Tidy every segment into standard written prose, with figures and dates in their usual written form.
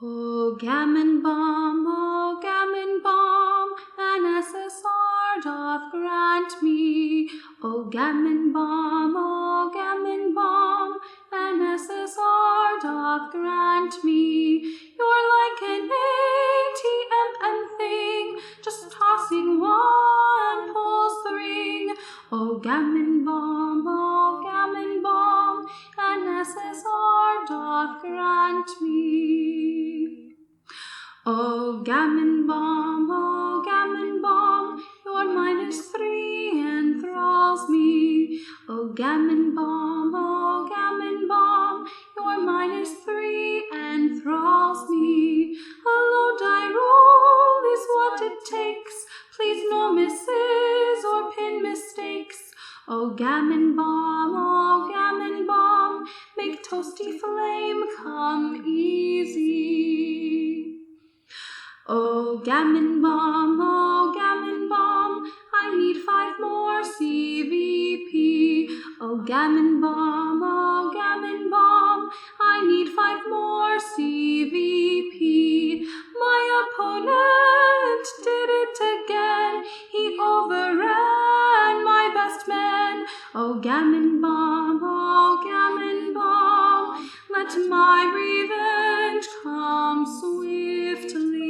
Oh, gammon bomb, an SSR doth grant me. Oh, gammon bomb, an SSR doth grant me. You're like an ATM thing, just tossing one pulls the ring. Oh, gammon bomb, an SSR doth grant me. Oh, gammon bomb, your -3 enthralls me. Oh, gammon bomb, your -3 enthralls me. A low die roll is what it takes, please no misses or pin mistakes. Oh, gammon bomb, make toasty flame come easy. Oh, gammon bomb, I need 5 more CVP. Oh, gammon bomb, I need 5 more CVP. My opponent did it again, he overran my best men. Oh, gammon bomb, let my revenge come swiftly.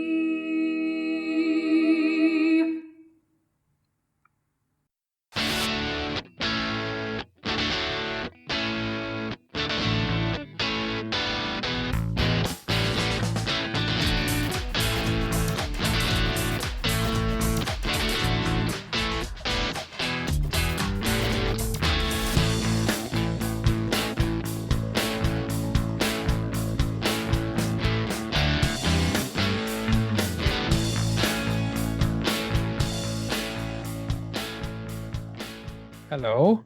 Hello.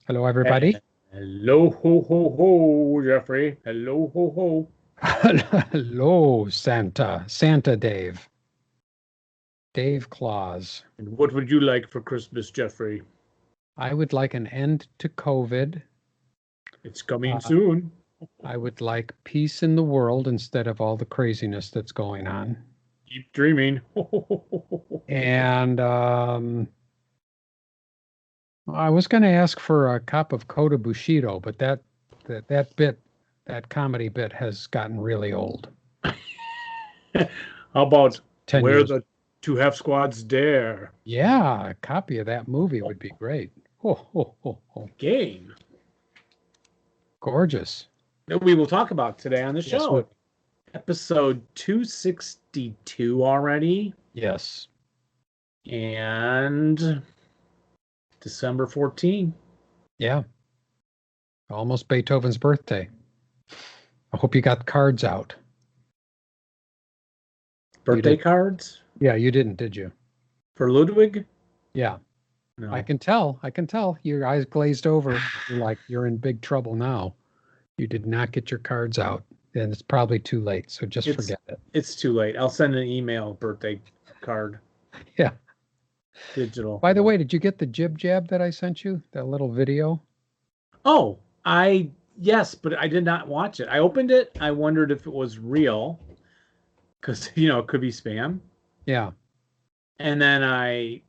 Hello, everybody. Hello, ho, ho, ho, Jeffrey. Hello, ho, ho. Hello, Santa. Santa Dave. Dave Claus. And what would you like for Christmas, Jeffrey? I would like an end to COVID. It's coming soon. I would like peace in the world instead of all the craziness that's going on. Keep dreaming. And I was going to ask for a cup of Kota Bushido, but that comedy bit has gotten really old. How about 10 Where years. the Two Half Squads Dare? Yeah, a copy of that movie would be great. Oh. Game. Gorgeous. That we will talk about today on the Yes, show. Episode 262 already. Yes. And December 14. Yeah. Almost Beethoven's birthday. I hope you got cards out. Birthday cards? Yeah, you didn't, did you? For Ludwig? Yeah. No. I can tell. Your eyes glazed over. You're like, you're in big trouble now. You did not get your cards out. And it's probably too late. So just forget it. It's too late. I'll send an email birthday card. Yeah. Digital. By the way, did you get the jib jab that I sent you? That little video? Oh, yes, but I did not watch it. I opened it. I wondered if it was real because, it could be spam. Yeah. And then I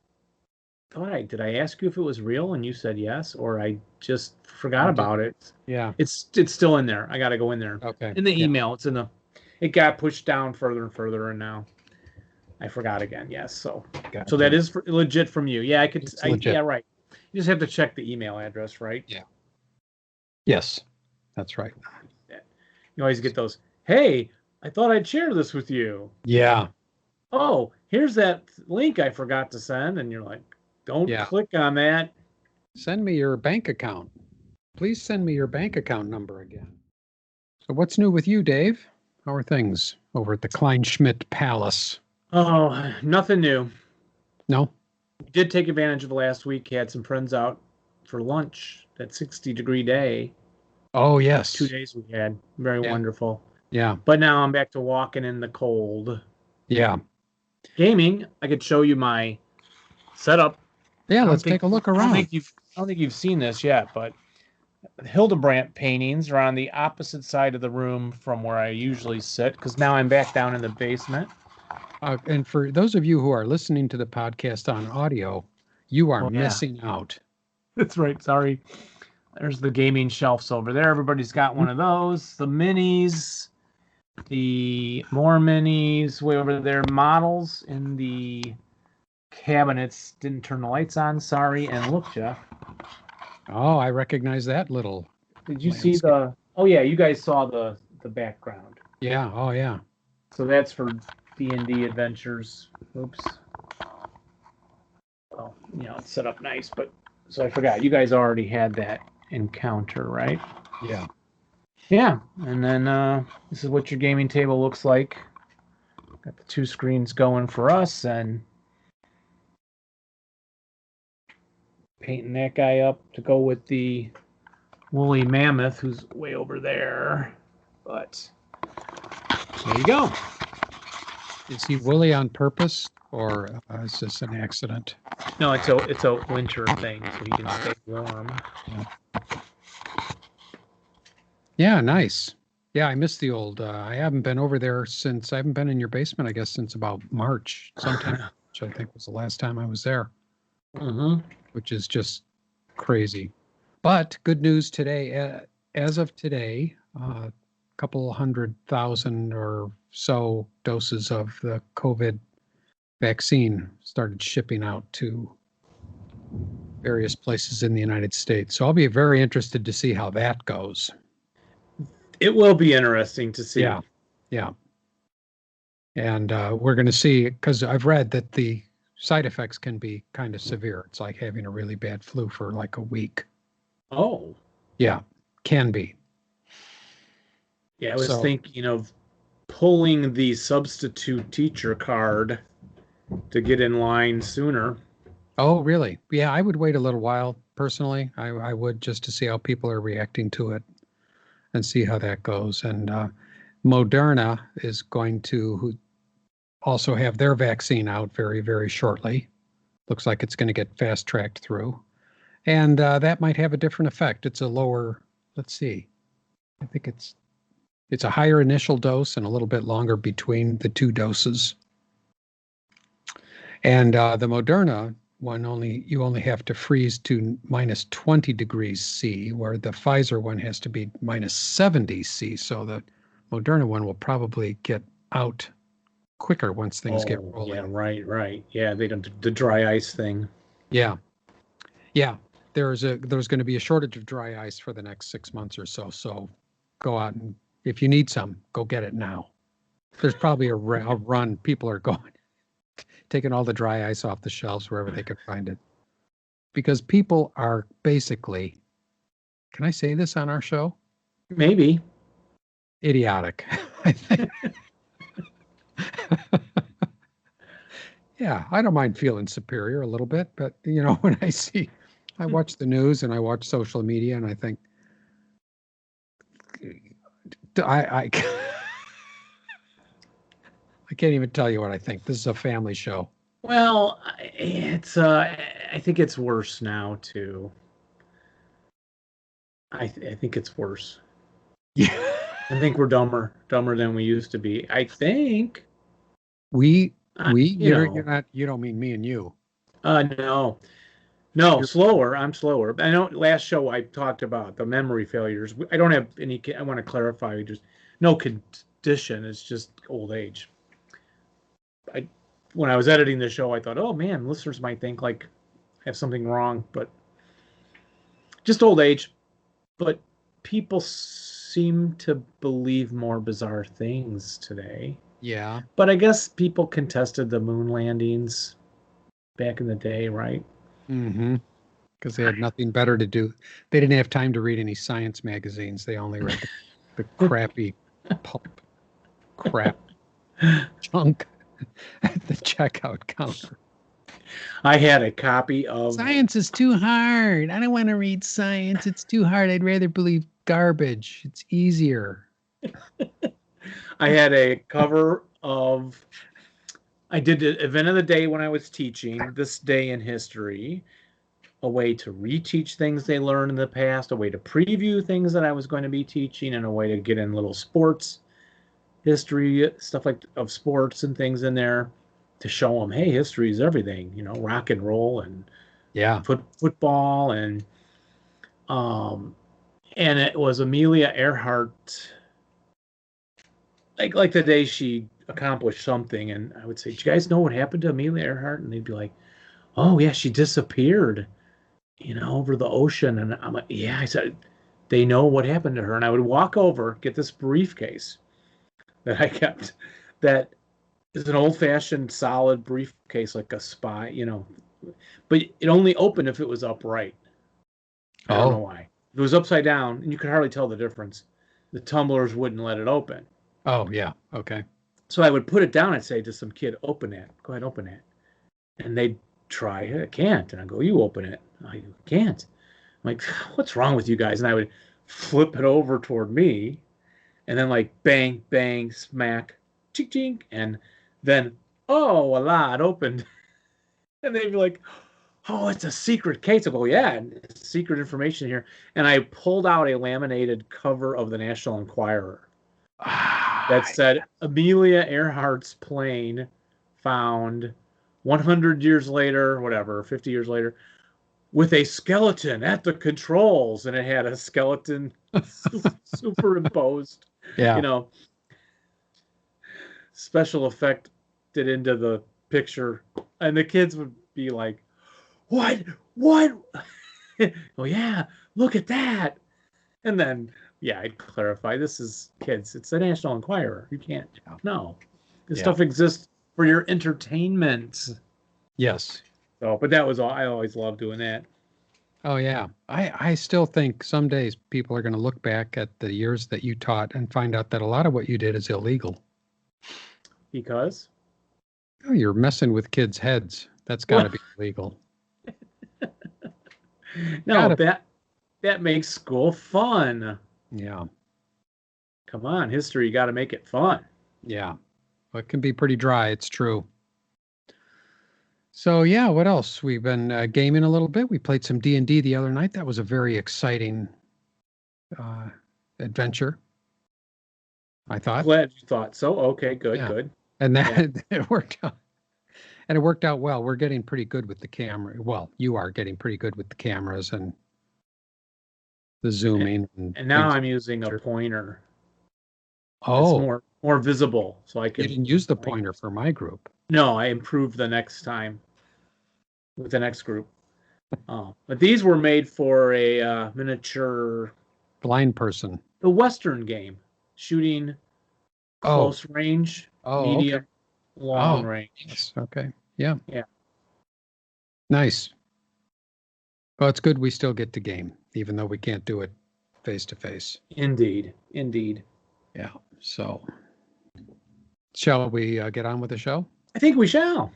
thought, did I ask you if it was real? And you said yes, or I just forgot about it. Yeah. It's still in there. I got to go in there. Okay. In the email. It's it got pushed down further and further. And now I forgot again. Yes. So that is legit from you. Yeah, yeah, right. You just have to check the email address, right? Yeah. Yes, that's right. You always get those, hey, I thought I'd share this with you. Yeah. Oh, here's that link I forgot to send. And you're like, don't click on that. Send me your bank account. Please send me your bank account number again. So what's new with you, Dave? How are things over at the Kleinschmidt Palace? Oh, nothing new. No? We did take advantage of last week. Had some friends out for lunch. That 60-degree day. Oh, yes. 2 days we had. Very wonderful. Yeah. But now I'm back to walking in the cold. Yeah. Gaming, I could show you my setup. Yeah, let's take a look around. I don't think you've seen this yet, but Hildebrandt paintings are on the opposite side of the room from where I usually sit, because now I'm back down in the basement. And for those of you who are listening to the podcast on audio, you are missing out. That's right. Sorry. There's the gaming shelves over there. Everybody's got one of those. The minis, the more minis way over there. Models in the cabinets. Didn't turn the lights on. Sorry. And look, Jeff. Oh, I recognize that little. Did you see the? Oh yeah, you guys saw the background. Yeah. Oh yeah. So that's for D&D adventures. Oops. Well, it's set up nice, but so I forgot. You guys already had that encounter, right? Yeah. Yeah. And then this is what your gaming table looks like. Got the 2 screens going for us, and painting that guy up to go with the woolly mammoth who's way over there. But there you go. Is he woolly on purpose, or is this an accident? No, it's a winter thing, so he can stay warm. Yeah, nice. Yeah, I miss the old. I haven't been over there since. I haven't been in your basement, I guess, since about March sometime, which I think was the last time I was there. Mm-hmm. Which is just crazy. But good news today. As of today, a couple 100,000 or so doses of the COVID vaccine started shipping out to various places in the United States. So I'll be very interested to see how that goes. It will be interesting to see. Yeah. And we're going to see, because I've read that the side effects can be kind of severe. It's like having a really bad flu for like a week. Oh. Yeah, can be. Yeah, I was thinking of pulling the substitute teacher card to get in line sooner. Oh, really? Yeah, I would wait a little while, personally. I would, just to see how people are reacting to it and see how that goes. And Moderna is going to also have their vaccine out very, very shortly. Looks like it's going to get fast-tracked through. And that might have a different effect. It's a lower, let's see, I think it's a higher initial dose and a little bit longer between the 2 doses. And the Moderna one, you only have to freeze to minus 20 degrees C, where the Pfizer one has to be minus 70 C. So the Moderna one will probably get out quicker once things get rolling. Yeah, right. Yeah, they don't do the dry ice thing. Yeah. There's going to be a shortage of dry ice for the next 6 months or so. So go out, and if you need some, go get it now. There's probably a run. People are going, taking all the dry ice off the shelves wherever they could find it. Because people are basically, can I say this on our show? Maybe. Idiotic, I think. Yeah, I don't mind feeling superior a little bit, but when I watch the news and I watch social media and I think, I can't even tell you what I think. This is a family show. Well, I think it's worse now too. I think it's worse. Yeah. I think we're dumber than we used to be. I think you don't mean me and you. No, slower. I'm slower. I know last show I talked about the memory failures. I don't have any. I want to clarify. There's no condition. It's just old age. When I was editing the show, I thought, oh man, listeners might think like I have something wrong, but just old age. But people seem to believe more bizarre things today. Yeah. But I guess people contested the moon landings back in the day, right? Mm-hmm. Because they had nothing better to do. They didn't have time to read any science magazines. They only read the crappy pulp crap junk at the checkout counter. I had a copy of Science is too hard. I don't want to read science. It's too hard. I'd rather believe garbage. It's easier. I had a cover of, I did the event of the day when I was teaching, this day in history. a way to reteach things they learned in the past, a way to preview things that I was going to be teaching, and a way to get in little sports history stuff like of sports and things in there to show them, hey, history is everything, rock and roll and football and it was Amelia Earhart, like the day she accomplished something, and I would say, do you guys know what happened to Amelia Earhart? And they'd be like, oh yeah, she disappeared, over the ocean. And I'm like, yeah. I said, they know what happened to her. And I would walk over, get this briefcase that I kept, that is an old-fashioned solid briefcase, like a spy, but it only opened if it was upright. I don't know why. If it was upside down, and you could hardly tell the difference, the tumblers wouldn't let it open. Oh, yeah. Okay. So I would put it down and say to some kid, open that. Go ahead, open it. And they'd try. I can't. And I go, you open it. I can't. I'm like, what's wrong with you guys? And I would flip it over toward me. And then like bang, bang, smack, chink, chink. And then, oh, voila, it opened. And they'd be like, oh, it's a secret case. I go, yeah, secret information here. And I pulled out a laminated cover of the National Enquirer that said Amelia Earhart's plane found 100 years later, whatever, 50 years later, with a skeleton at the controls. And it had a skeleton superimposed, special effect it into the picture. And the kids would be like, what? Oh, yeah, look at that. And then, I'd clarify, this is kids. It's the National Enquirer. You can't, no. This stuff exists for your entertainment. Yes. So, but that was all. I always loved doing that. Oh, yeah. I still think some days people are going to look back at the years that you taught and find out that a lot of what you did is illegal. Because? Oh, you're messing with kids' heads. That's got to be illegal. No, that makes school fun. Yeah. Come on, history, you got to make it fun. Yeah. Well, it can be pretty dry. It's true. So, yeah, what else? We've been gaming a little bit. We played some D&D the other night. That was a very exciting adventure, I thought. Glad you thought so. Okay, good, good. And that it worked out. And it worked out well. We're getting pretty good with the camera. Well, you are getting pretty good with the cameras and the zooming. And now I'm using a pointer. Oh. It's more visible. So I can. You didn't use the pointer for my group. No, I improved the next time with the next group. But these were made for a miniature blind person. The Western game, shooting close range, medium, long range. Yes. Okay. Yeah. Yeah. Nice. Well, it's good we still get to game, even though we can't do it face to face. Indeed. Yeah. So, shall we get on with the show? I think we shall.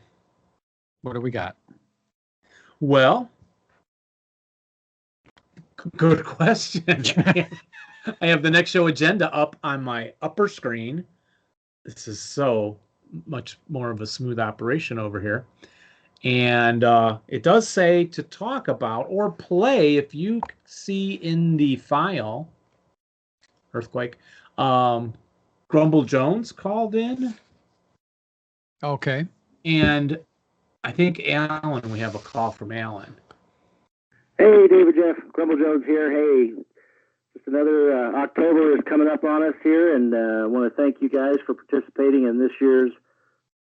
What do we got? Well, good question. I have the next show agenda up on my upper screen. This is so much more of a smooth operation over here. And it does say to talk about or play, if you see in the file, Earthquake, Grumble Jones called in. Okay. And I think Alan, we have a call from Alan. Hey, David Jeff, Grumble Jones here. Hey, just another October is coming up on us here, and I want to thank you guys for participating in this year's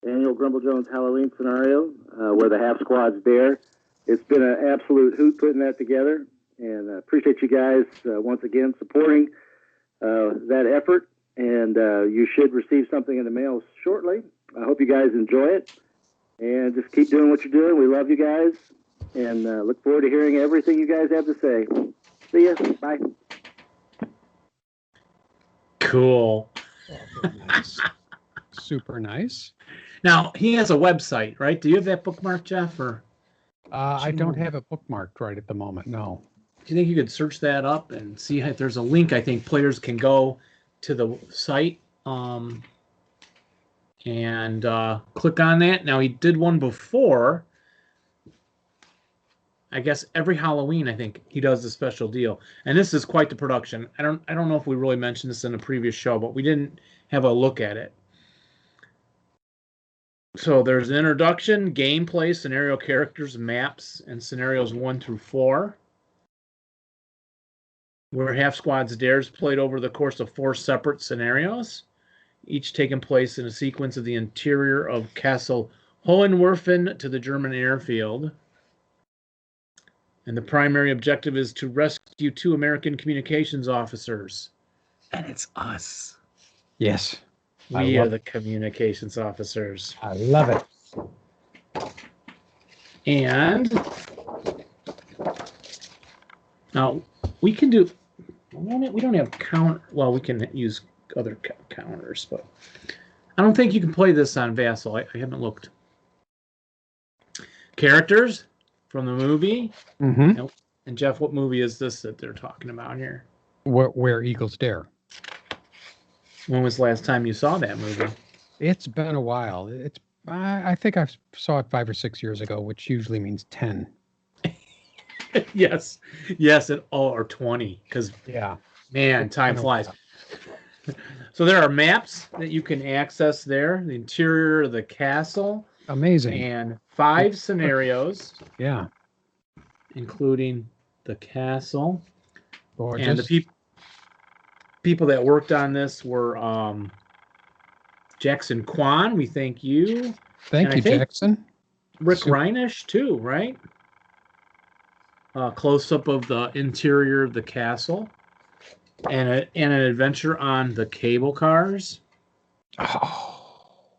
annual Grumble Jones Halloween scenario, where the half squad's there. It's been an absolute hoot putting that together, and I appreciate you guys once again supporting that effort, and you should receive something in the mail shortly. I hope you guys enjoy it, and just keep doing what you're doing. We love you guys, and look forward to hearing everything you guys have to say. See ya. Bye. Cool. Nice. Super nice. Now, he has a website, right? Do you have that bookmarked, Jeff? Or I don't have it bookmarked right at the moment, no. Do you think you could search that up and see if there's a link? I think players can go to the site and click on that. Now, he did one before I guess every Halloween, I think he does a special deal, and this is quite the production. I don't know if we really mentioned this in a previous show, but we didn't have a look at it. So there's an introduction, gameplay, scenario characters, maps, and scenarios 1 through 4. Where Half Squad's Dares played over the course of 4 separate scenarios, each taking place in a sequence of the interior of Castle Hohenwerfen to the German airfield. And the primary objective is to rescue 2 American communications officers. And it's us. Yes. We are the communications officers. I love it. And now we can do, we don't have count, well, we can use other counters, but I don't think you can play this on Vassal. I haven't looked. Characters from the movie. Mm-hmm. And Jeff, what movie is this that they're talking about here? Where Eagles Dare. When was the last time you saw that movie? It's been a while. I think I saw it 5 or 6 years ago, which usually means 10. Yes, or 20, because man, time flies. So there are maps that you can access there, the interior of the castle. Amazing. And 5 scenarios. Yeah. Including the castle. Gorgeous. And the people that worked on this were Jackson Kwan, we thank you. Thank you, Jackson. Rick Reinish too, right? Close-up of the interior of the castle. And an adventure on the cable cars. Oh.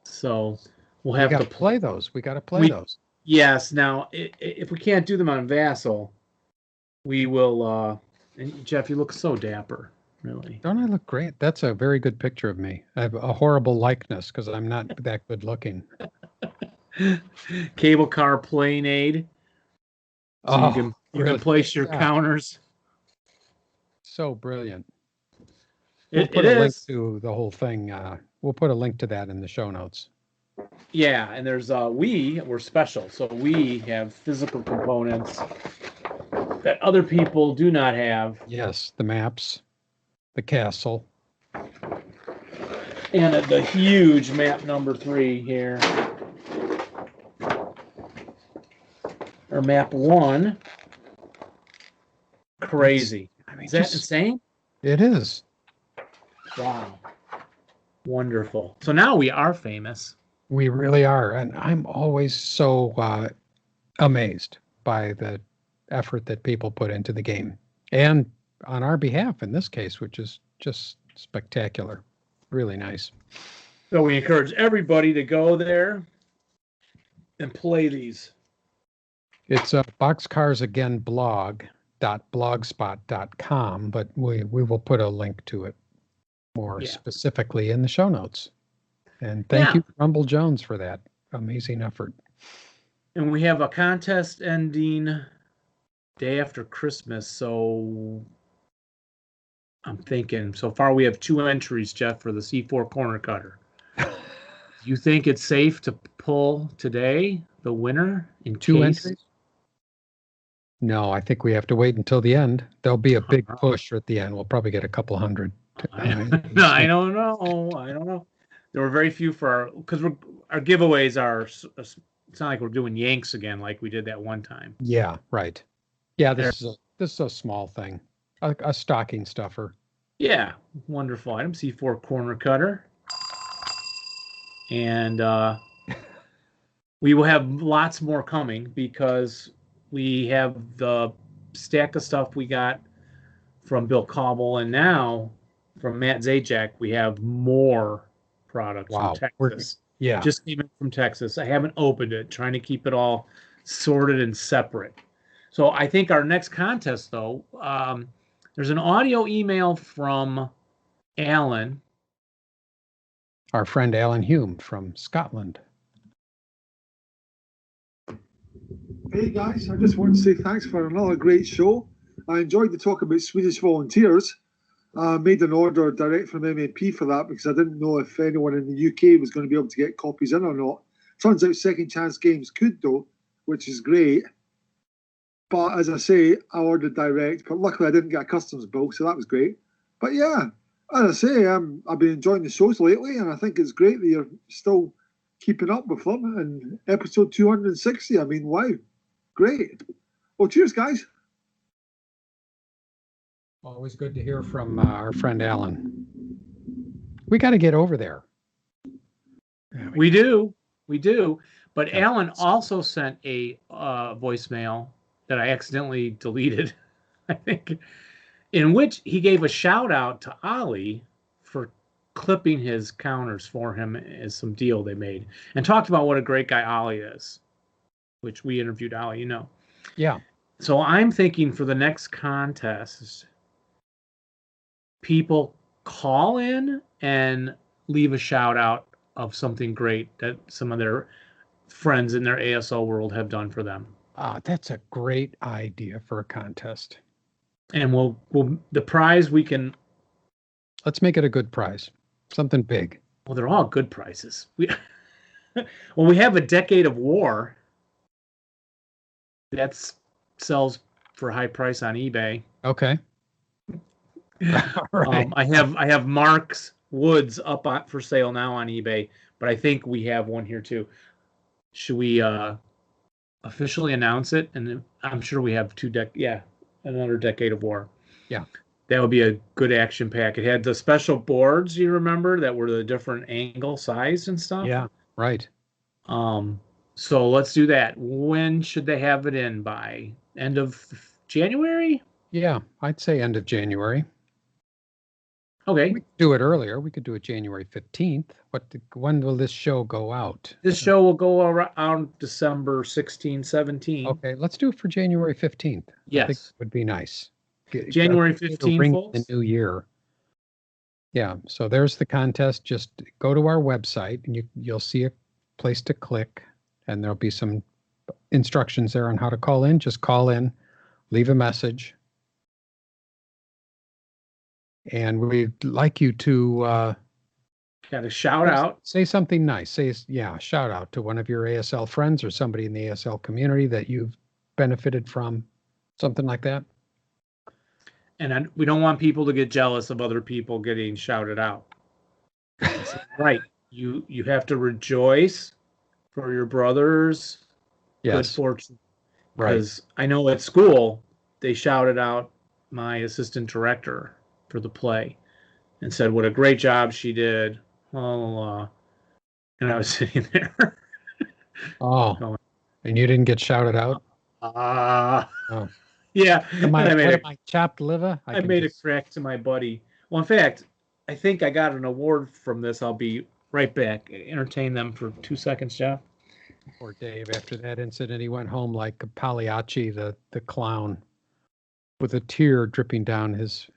So we'll have to play those. We got to play those. Yes. Now, if we can't do them on Vassal, we will. And Jeff, you look so dapper, really. Don't I look great? That's a very good picture of me. I have a horrible likeness because I'm not that good looking. Cable car plane aid. So you can place your counters. So brilliant. We'll put a link to the whole thing. We'll put a link to that in the show notes. Yeah, and there's we're special, so we have physical components that other people do not have. Yes, the maps, the castle, and the huge map number 3 here, or map 1. Crazy. I mean, is that insane? It is. Wow. Wonderful. So now we are famous. We really are. And I'm always so amazed by the effort that people put into the game. And on our behalf in this case, which is just spectacular. Really nice. So we encourage everybody to go there and play these. It's a Boxcars Again blog.blogspot.com, but we will put a link to it more specifically in the show notes. And thank you, Rumble Jones, for that amazing effort. And we have a contest ending day after Christmas, so I'm thinking so far we have 2 entries, Jeff, for the C4 corner cutter. You think it's safe to pull today the winner in 2 entries? No, I think we have to wait until the end. There'll be a big push at the end. We'll probably get a couple hundred. I don't know. There were very few for because our giveaways are. It's not like we're doing Yanks again like we did that one time. Yeah, right. Yeah, this is a small thing, a stocking stuffer. Yeah, wonderful item. C4 corner cutter, and we will have lots more coming because we have the stack of stuff we got from Bill Cobble, and now from Matt Zajac, we have more products from Texas. Just came in from Texas. I haven't opened it, trying to keep it all sorted and separate. So I think our next contest, though, there's an audio email from Alan. Our friend Alan Hume from Scotland. Hey guys, I just want to say thanks for another great show. I enjoyed the talk about Swedish volunteers. I made an order direct from MMP for that because I didn't know if anyone in the UK was going to be able to get copies in or not. Turns out Second Chance Games could though, which is great. But as I say, I ordered direct, but luckily I didn't get a customs bill, so that was great. But yeah, as I say, I've been enjoying the shows lately, and I think it's great that you're still keeping up with them. And episode 260, I mean, wow, great. Well, cheers, guys. Always good to hear from our friend Alan. We got to get over there. Yeah, We do. But Yeah. Alan also sent a voicemail that I accidentally deleted, I think, in which he gave a shout out to Ollie for clipping his counters for him as some deal they made, and talked about what a great guy Ollie is, which we interviewed Ollie, Yeah. So I'm thinking for the next contest, people call in and leave a shout out of something great that some of their friends in their ASL world have done for them. That's a great idea for a contest. And we'll the prize we can. Let's make it a good prize. Something big. Well, they're all good prizes. We have a Decade of War. That sells for a high price on eBay. Okay. All right. I have Mark's Woods up for sale now on eBay, but I think we have one here too. Should we officially announce it? And I'm sure we have another Decade of War. Yeah. That would be a good action pack. It had the special boards, you remember, that were the different angle, size, and stuff. Yeah, right. So let's do that. When should they have it in by? End of January? Yeah, I'd say end of January. Okay. We could do it earlier. We could do it January 15th. When will this show go out? This show will go around December 16, 17. Okay, let's do it for January 15th. Yes. I think it would be nice. January It'll 15th, ring folks. the new year. Yeah, so there's the contest. Just go to our website and you'll see a place to click, and there'll be some instructions there on how to call in. Just call in, leave a message. And we'd like you to Got a shout out. say something nice. Shout out to one of your ASL friends or somebody in the ASL community that you've benefited from, something like that. And we don't want people to get jealous of other people getting shouted out. Right. You have to rejoice for your brother's good Yes, fortune. right. Because I know at school, they shouted out my assistant director for the play and said what a great job she did. And I was sitting there. Oh, and you didn't get shouted out? Oh. Yeah. Am I, And what am I, chopped liver? I made a crack to my buddy. Well, in fact, I think I got an award from this. I'll be right back. Entertain them for 2 seconds, Jeff. Poor Dave. After that incident, he went home like Pagliacci, the clown, with a tear dripping down his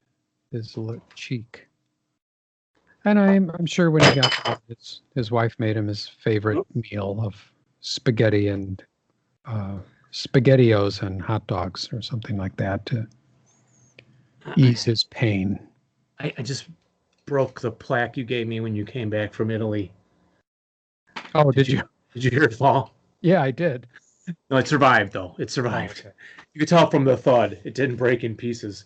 cheek. And I'm sure when he got home, his wife made him his favorite meal of spaghetti and SpaghettiOs and hot dogs or something like that to ease his pain. I just broke the plaque you gave me when you came back from Italy. Oh, did you? Did you hear it fall? Yeah, I did. No, it survived, though. It survived. Oh, okay. You could tell from the thud. It didn't break in pieces.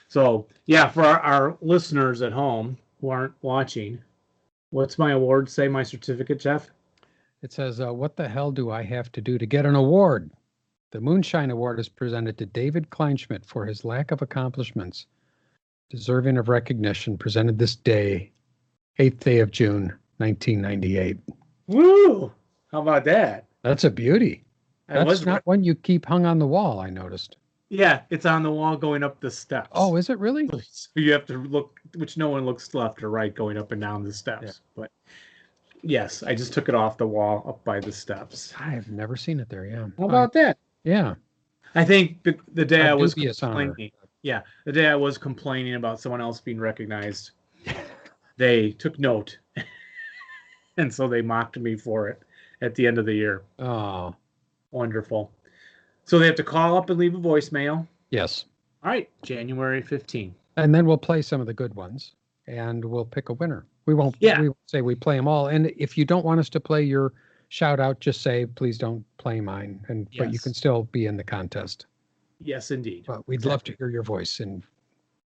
So, yeah, for our listeners at home who aren't watching, what's my award say, my certificate, Jeff? It says, what the hell do I have to do to get an award? The Moonshine Award is presented to David Kleinschmidt for his lack of accomplishments, deserving of recognition, presented this day, 8th day of June, 1998. Woo! How about that? That's a beauty. I That's not one you keep hung on the wall, I noticed. Yeah, it's on the wall going up the steps. Oh, is it really? So you have to look, which no one looks left or right going up and down the steps. Yeah. But yes, I just took it off the wall up by the steps. I have never seen it there, yeah. How about that? Yeah. I think the day I was dubious honor. complaining, the day I was complaining about someone else being recognized, they took note. And so they mocked me for it at the end of the year. Oh, Wonderful. So they have to call up and leave a voicemail. yes. All right, January 15th. And then we'll play some of the good ones and we'll pick a winner. We won't say we play them all. And if you don't want us to play your shout out, just say, please don't play mine. But you Yes. can still be in the contest. Yes, indeed. But we'd love to hear your voice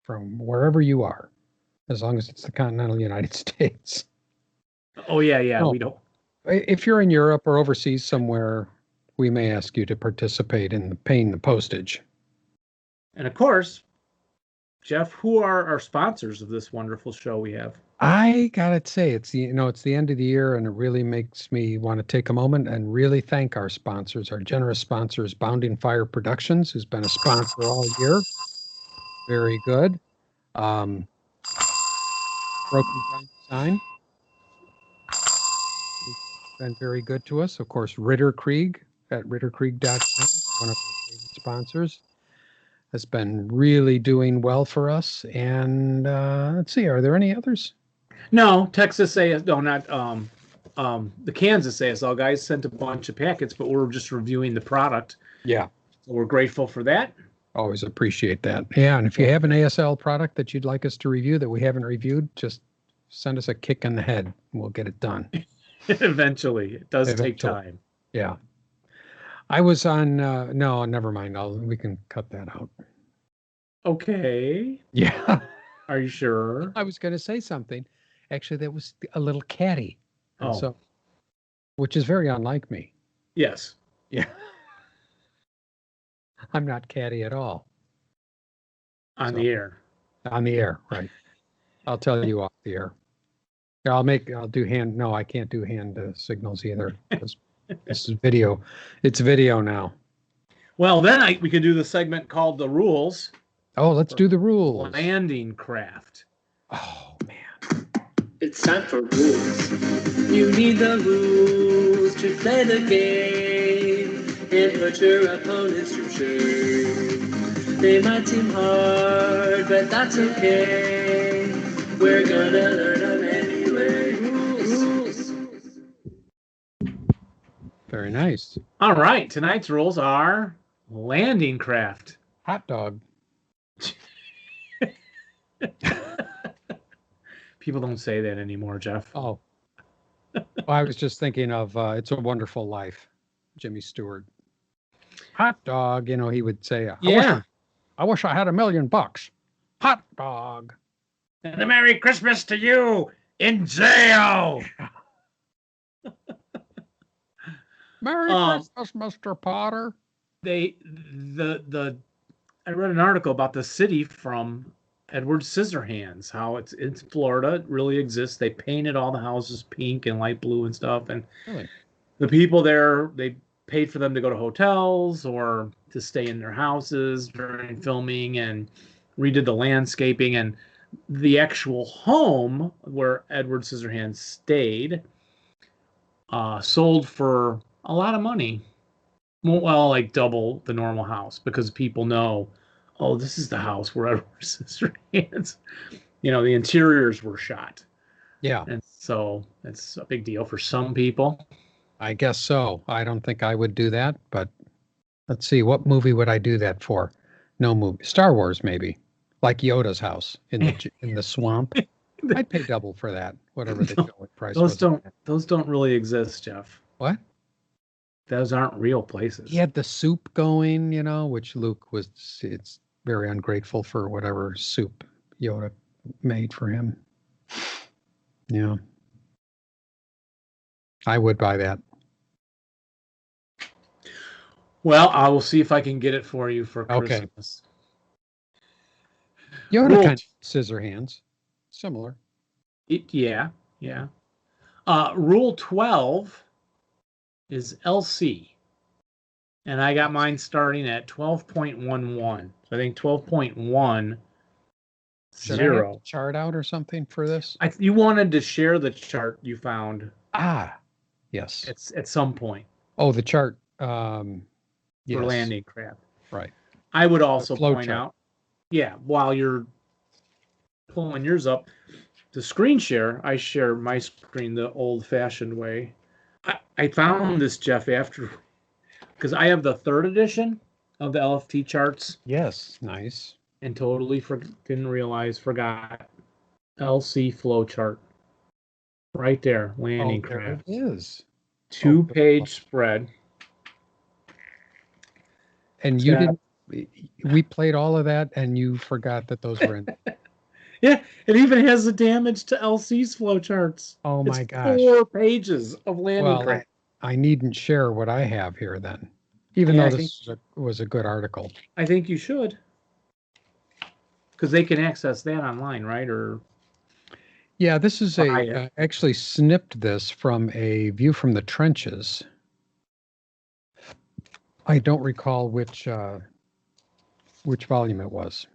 from wherever you are, as long as it's the continental United States. Oh, yeah, No. we don't. If you're in Europe or overseas somewhere, we may ask you to participate in paying the postage. And of course, Jeff, who are our sponsors of this wonderful show we have? I gotta say, it's the end of the year, and it really makes me want to take a moment and really thank our sponsors, our generous sponsors, Bounding Fire Productions, who's been a sponsor all year. Very good. Broken Ground Design, who's been very good to us. Of course, Ritter Krieg at ritterkrieg.com, one of our favorite sponsors, has been really doing well for us. And let's see, are there any others? No, Texas AS, no, not the Kansas ASL guys sent a bunch of packets, but we're just reviewing the product. Yeah. So we're grateful for that. Always appreciate that. Yeah, and if you have an ASL product that you'd like us to review that we haven't reviewed, just send us a kick in the head and we'll get it done. Eventually. It does take time. Yeah. I was on, no, never mind. We can cut that out. Okay. Yeah. Are you sure? I was going to say something. Actually, that was a little catty. And so, which is very unlike me. Yes. Yeah. I'm not catty at all. On the air. On the air, right. I'll tell you off the air. I'll do hand, no, I can't do hand signals either, because this is video. It's video now. Well, then we could do the segment called The Rules. Oh, let's do the rules. Landing craft. Oh, man. It's time for rules. You need the rules to play the game and put your opponents to shame. They might seem hard, but that's okay. We're gonna learn them anyway. Rules. Very nice. All right. Tonight's rules are landing craft. Hot dog. People don't say that anymore, Jeff. Oh. Well, I was just thinking of It's a Wonderful Life, Jimmy Stewart. Hot dog, he would say, I wish I had $1 million. Hot dog. And a Merry Christmas to you in jail. Merry Christmas, Mr. Potter. I read an article about the city from Edward Scissorhands, how it's Florida. It really exists. They painted all the houses pink and light blue and stuff. And really? The people there, they paid for them to go to hotels or to stay in their houses during filming, and redid the landscaping. And the actual home where Edward Scissorhands stayed sold for a lot of money. Well, like double the normal house, because people know, oh, this is the house where Edward Scissorhands, the interiors were shot. Yeah. And so it's a big deal for some people. I guess so. I don't think I would do that, but let's see. What movie would I do that for? No movie. Star Wars, maybe. Like Yoda's house in the swamp. I'd pay double for that, whatever the going price was. Those don't really exist, Jeff. What? Those aren't real places. He had the soup going, which Luke it's very ungrateful for whatever soup Yoda made for him. Yeah. I would buy that. Well, I will see if I can get it for you for Christmas. Yoda kind of scissor hands. Similar. Yeah. Rule 12 is Elsie. And I got mine starting at 12.11. So I think 12.10. Should I have a chart out or something for this? You wanted to share the chart you found. Yes. It's at some point. Oh, the chart. For Yes. landing craft. Right. I would also point chart. out, while you're pulling yours up, the screen share, I share my screen the old-fashioned way. I found this, Jeff, because I have the 3rd edition of the LFT charts. Yes, nice. And totally forgot LC flow chart. Right there, landing craft. There it is. 2-page spread. And you we played all of that, and you forgot that those were in. Yeah, it even has the damage to LC's flowcharts. Oh my It's gosh. 4 pages of landing Well, craft. I needn't share what I have here then, even Yeah, though I this was a good article. I think you should. Because they can access that online, right? Or Yeah, this is buy it. actually snipped this from a view from the trenches. I don't recall which volume it was.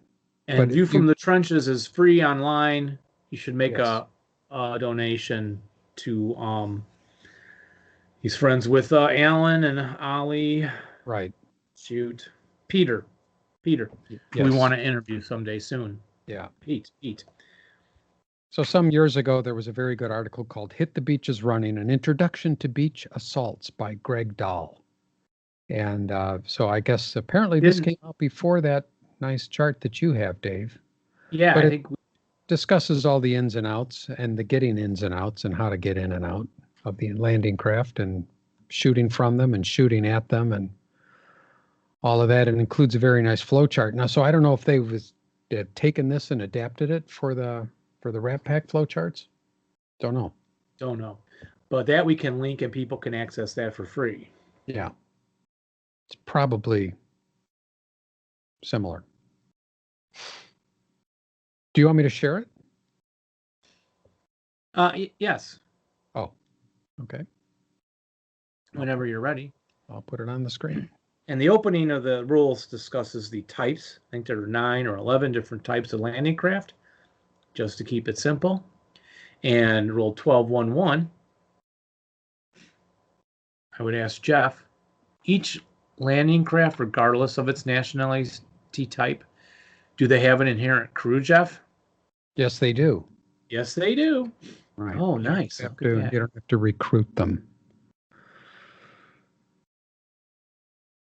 And But View if from you- the Trenches is free online. You should make Yes. a donation to he's friends with Alan and Ollie. Right. Shoot. Peter. Who we Yes. want to interview someday soon. Yeah. Pete. So some years ago, there was a very good article called Hit the Beaches Running, An Introduction to Beach Assaults by Greg Dahl. And so I guess apparently this came out before that nice chart that you have, Dave. Yeah, But I it think discusses all the ins and outs and the getting ins and outs and how to get in and out of the landing craft and shooting from them and shooting at them and all of that. And includes a very nice flow chart. Now, so I don't know if they've taken this and adapted it for the Rat Pack flow charts. Don't know. But that we can link and people can access that for free. Yeah. It's probably similar. Do you want me to share it? Yes. Oh, okay. Whenever you're ready. I'll put it on the screen. And the opening of the rules discusses the types. I think there are 9 or 11 different types of landing craft, just to keep it simple. And rule 12.1.1, I would ask Jeff, each landing craft, regardless of its nationality type, do they have an inherent crew, Jeff? Yes, they do. Yes, they do. Right. Oh, nice. You don't have to recruit them.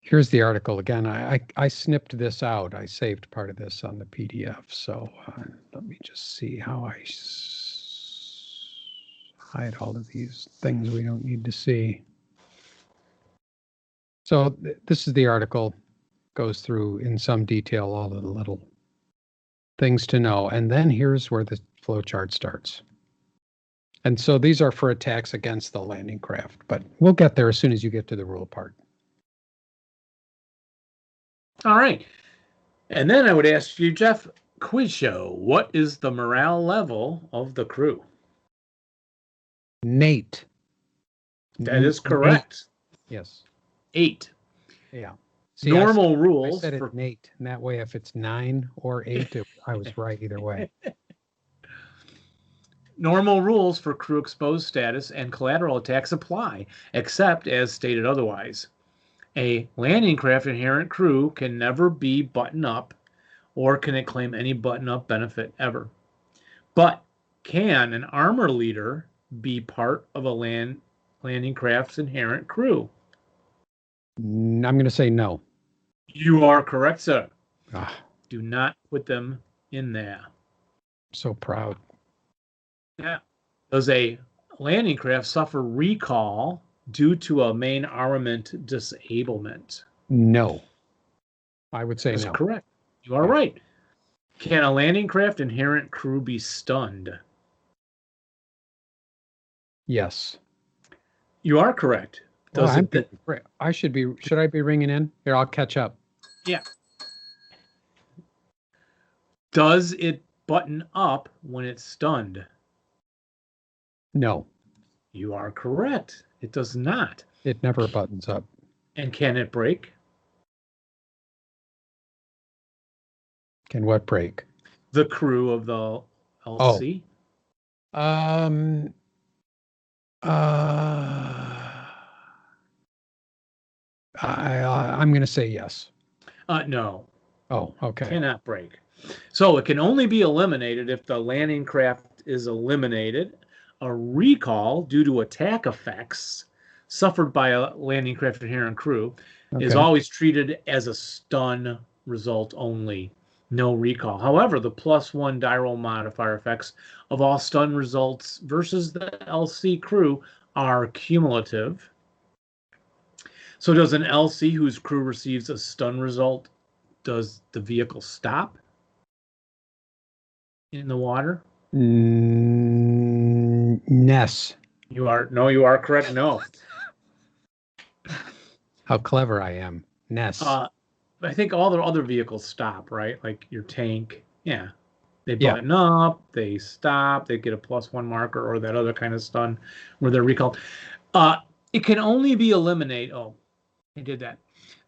Here's the article again. I snipped this out. I saved part of this on the PDF. So let me just see how I hide all of these things we don't need to see. So this is the article. Goes through in some detail all of the little things to know. And then here's where the flow chart starts. And so these are for attacks against the landing craft, but we'll get there as soon as you get to the rule part. All right. And then I would ask you, Jeff, quiz show, what is the morale level of the crew? Nate. That is correct. Yes. 8. Yeah. See, Normal rules. I said it Nate, and that way if it's 9 or 8, I was right either way. Normal rules for crew exposed status and collateral attacks apply, except as stated otherwise. A landing craft inherent crew can never be button up, or can it claim any button up benefit ever. But can an armor leader be part of a landing craft's inherent crew? I'm going to say no. You are correct, sir. Ah, Do not put them in there. so proud. Yeah. Does a landing craft suffer recall due to a main armament disablement? No. I would say That's no. correct. You are right. Can a landing craft inherent crew be stunned? Yes. You are correct. Does Should I be ringing in? Here, I'll catch up. Yeah. Does it button up when it's stunned? No, You are correct. It does not. it never buttons up. And can it break? Can what break? The crew of the LC? I'm going to say yes. No. Oh, okay. Cannot break. So it can only be eliminated if the landing craft is eliminated. A recall due to attack effects suffered by a landing craft inherent crew is Okay. always treated as a stun result only. No recall. However, the +1 die roll modifier effects of all stun results versus the LC crew are cumulative. So does an LC whose crew receives a stun result does the vehicle stop in the water? Ness. You are correct. No. How clever I am. Ness. I think all the other vehicles stop, right? Like your tank. Yeah. They Yeah. button up, they stop, they get a +1 marker or that other kind of stun where they're recalled. It can only be eliminated. Oh, I did that.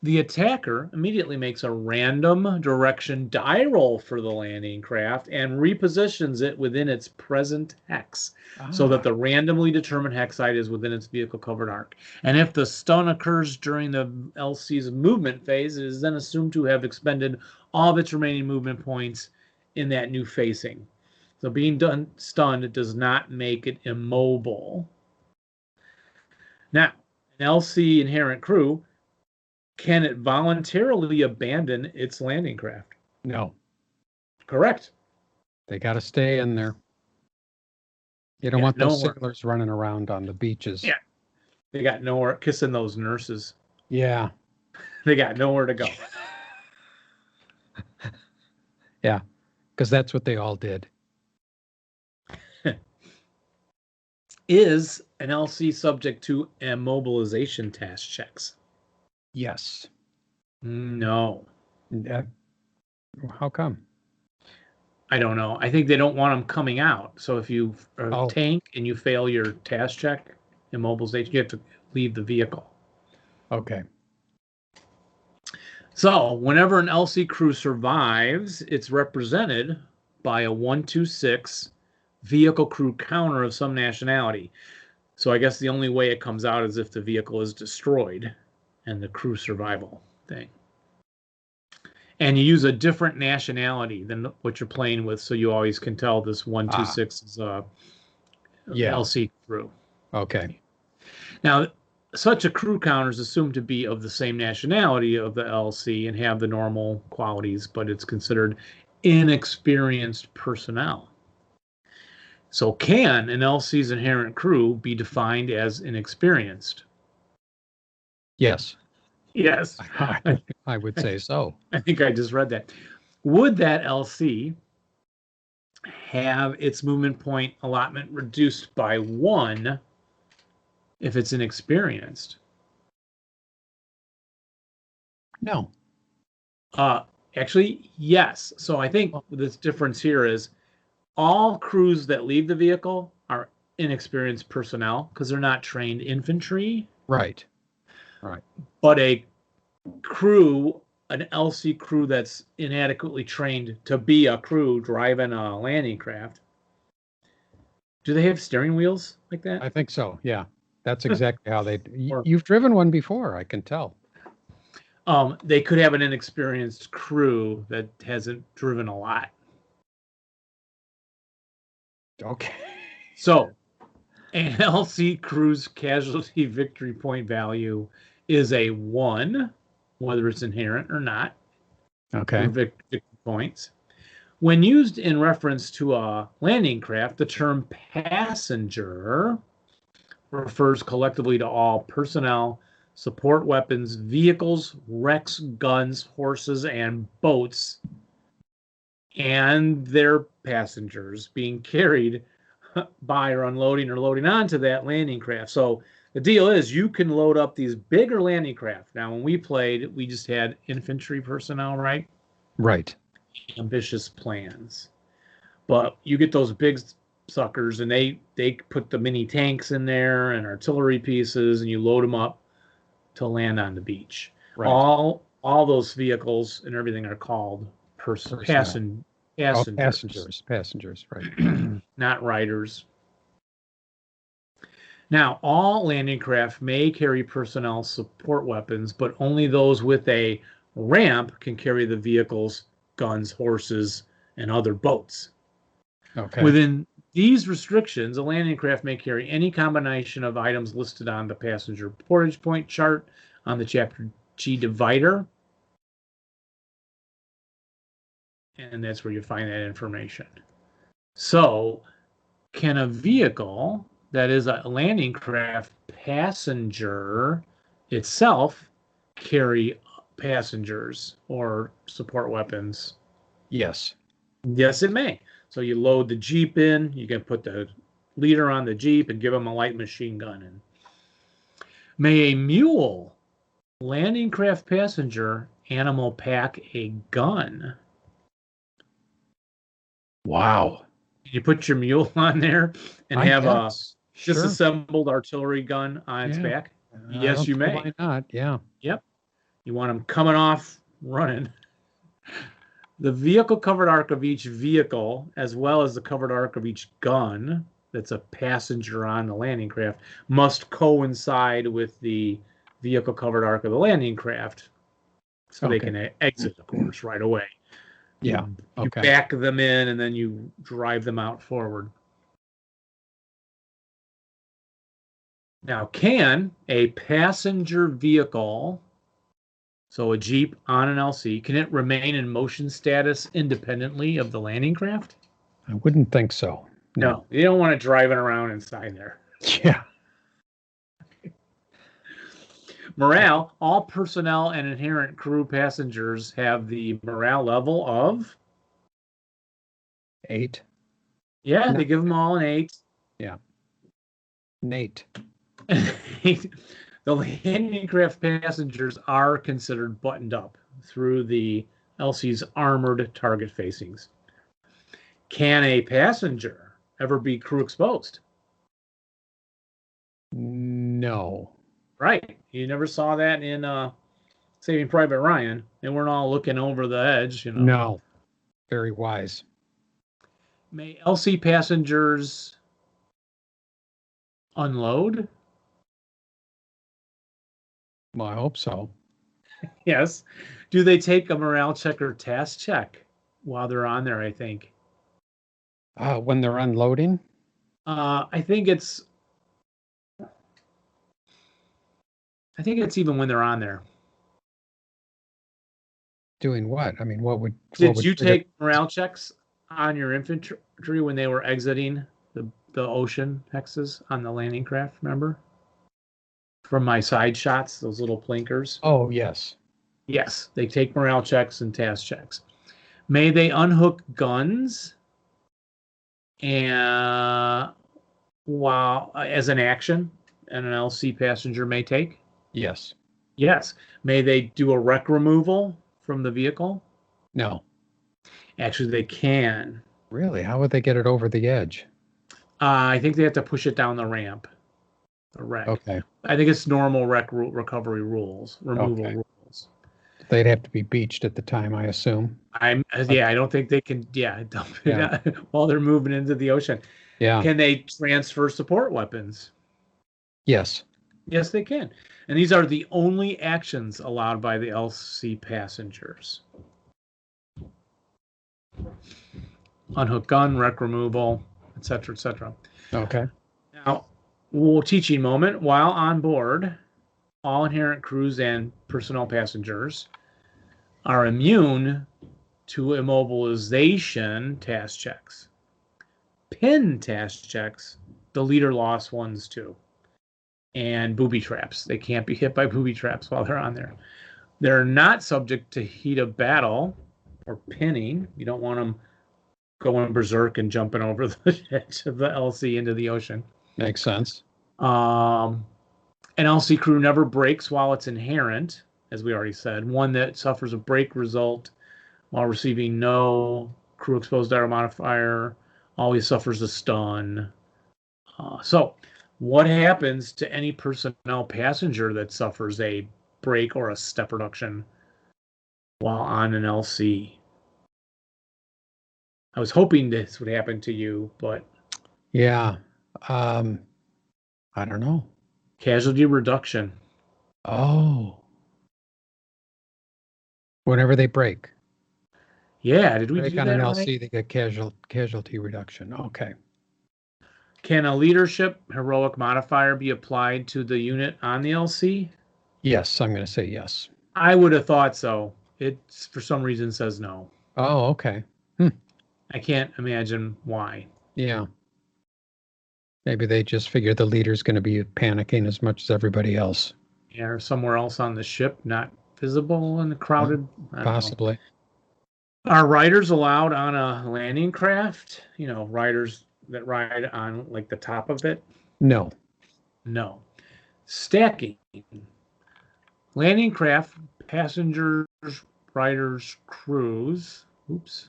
The attacker immediately makes a random direction die roll for the landing craft and repositions it within its present hex so that the randomly determined hex site is within its vehicle covered arc. And if the stun occurs during the LC's movement phase, it is then assumed to have expended all of its remaining movement points in that new facing. So being stunned does not make it immobile. Now, an LC inherent crew, can it voluntarily abandon its landing craft? No. Correct. They got to stay in there. You don't want those nowhere. sailors running around on the beaches. Yeah. They got nowhere, kissing those nurses. Yeah. They got nowhere to go. Yeah, because that's what they all did. Is an LC subject to immobilization task checks? Yes. No. How come? I don't know. I think they don't want them coming out. So if you tank and you fail your task check, immobilization, you have to leave the vehicle. Okay. So whenever an LC crew survives, it's represented by a 126 vehicle crew counter of some nationality. So I guess the only way it comes out is if the vehicle is destroyed and the crew survival thing. And you use a different nationality than what you're playing with, so you always can tell this 126 is a LC crew. Okay. Now, such a crew counter is assumed to be of the same nationality of the LC and have the normal qualities, but it's considered inexperienced personnel. So can an LC's inherent crew be defined as inexperienced? Yes. Yes. I would say so. I think I just read that. Would that LC have its movement point allotment reduced by 1 if it's inexperienced? No. Actually, yes. So I think the difference here is all crews that leave the vehicle are inexperienced personnel because they're not trained infantry. Right. Right. But a crew, an LC crew that's inadequately trained to be a crew driving a landing craft. Do they have steering wheels like that? I think so. Yeah. That's exactly how they. You've driven one before, I can tell. They could have an inexperienced crew that hasn't driven a lot. Okay. So, an LC crew's casualty victory point value is a 1, whether it's inherent or not. Okay. Victory points. When used in reference to a landing craft, the term passenger refers collectively to all personnel, support weapons, vehicles, wrecks, guns, horses, and boats, and their passengers being carried by or unloading or loading onto that landing craft. So the deal is you can load up these bigger landing craft. Now, when we played, we just had infantry personnel, right? Right. Ambitious plans. But you get those big suckers, and they put the mini tanks in there and artillery pieces, and you load them up to land on the beach. Right. All those vehicles and everything are called passengers. Passengers, right. Not riders. Now, all landing craft may carry personnel support weapons, but only those with a ramp can carry the vehicles, guns, horses, and other boats. Okay. Within these restrictions, a landing craft may carry any combination of items listed on the passenger portage point chart on the Chapter G divider. And that's where you find that information. So, can a vehicle that is a landing craft passenger itself carry passengers or support weapons? Yes. Yes, it may. So you load the Jeep in, you can put the leader on the Jeep and give him a light machine gun. And may a mule landing craft passenger animal pack a gun? Wow. You put your mule on there and I have guess. a Sure. disassembled artillery gun on its Yeah. back? I Yes, don't you see may. Why not? Yeah. Yep. You want them coming off running. The vehicle covered arc of each vehicle, as well as the covered arc of each gun that's a passenger on the landing craft, must coincide with the vehicle covered arc of the landing craft, so they Okay. can exit, of course, right away. Yeah. You Okay. back them in and then you drive them out forward. Now, can a passenger vehicle, so a Jeep on an LC, can it remain in motion status independently of the landing craft? I wouldn't think so. No, you don't want to drive it around inside there. Yeah. Morale, all personnel and inherent crew passengers have the morale level of? 8. Yeah, No. they give them all an 8. Nate. The landing craft passengers are considered buttoned up through the LC's armored target facings. Can a passenger ever be crew exposed? No. Right. You never saw that in Saving Private Ryan. They weren't all looking over the edge, you know. No. Very wise. May LC passengers unload? Well, I hope so. Yes. Do they take a morale check or task check while they're on there, I think? When they're unloading? I think it's even when they're on there. Doing what? I mean, what would Did you take morale checks on your infantry when they were exiting the ocean hexes on the landing craft, remember? From my side shots, those little blinkers. Oh, yes. Yes, they take morale checks and task checks. May they unhook guns and while as an action and an LC passenger may take? Yes. Yes. May they do a wreck removal from the vehicle? No. Actually, they can. Really? How would they get it over the edge? I think they have to push it down the ramp. The wreck. Okay. I think it's normal wreck recovery rules, removal Okay. rules. They'd have to be beached at the time, I assume. I don't think they can. Yeah, dump it while they're moving into the ocean. Yeah. Can they transfer support weapons? Yes. Yes, they can. And these are the only actions allowed by the LC passengers. Unhook gun, wreck removal, etc., etc. Okay. Now, teaching moment. While on board, all inherent crews and personnel passengers are immune to immobilization task checks. Pin task checks, the leader lost ones too. And booby traps. They can't be hit by booby traps while they're on there. They're not subject to heat of battle or pinning. You don't want them going berserk and jumping over the edge of the LC into the ocean. Makes sense. An LC crew never breaks while it's inherent, as we already said. One that suffers a break result while receiving no crew exposed air modifier always suffers a stun. So what happens to any personnel passenger that suffers a break or a step reduction while on an LC? I was hoping this would happen to you, but Yeah. I don't know. casualty reduction. Oh. Whenever they break. Yeah, did we Break do on that an right? LC, they get casualty reduction. Okay. Can a leadership heroic modifier be applied to the unit on the LC? Yes, I'm going to say yes. I would have thought so. It, for some reason, says no. Oh, okay. I can't imagine why. Yeah. Maybe they just figure the leader's going to be panicking as much as everybody else. Yeah, or somewhere else on the ship, not visible in the crowded? I don't know. Possibly. Are riders allowed on a landing craft? You know, riders that ride on like the top of it? No. No. Stacking. Landing craft, passengers, riders, crews. Oops.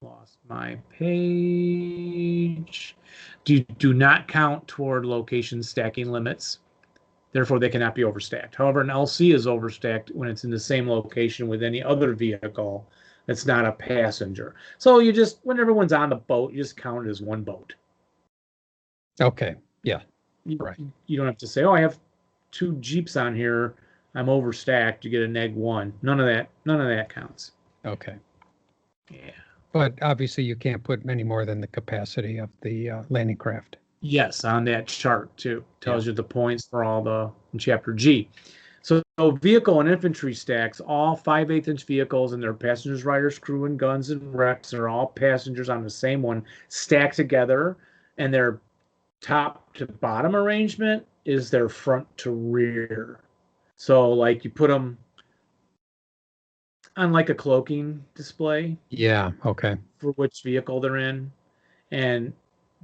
Lost my page. Do not count toward location stacking limits. Therefore, they cannot be overstacked. However, an LC is overstacked when it's in the same location with any other vehicle that's not a passenger. So you just, when everyone's on the boat, you just count it as one boat. Okay. Yeah. Right. You don't have to say, oh, I have 2 Jeeps on here. I'm overstacked. You get a -1. None of that counts. Okay. Yeah. But obviously you can't put many more than the capacity of the landing craft. Yes, on that chart too. Tells you the points for all the in chapter G. So vehicle and infantry stacks, all 5/8" vehicles and their passengers, riders, crew, and guns and wrecks are all passengers on the same one, stacked together, and their top to bottom arrangement is their front to rear. So like you put them on like a cloaking display. Yeah. Okay. For which vehicle they're in, and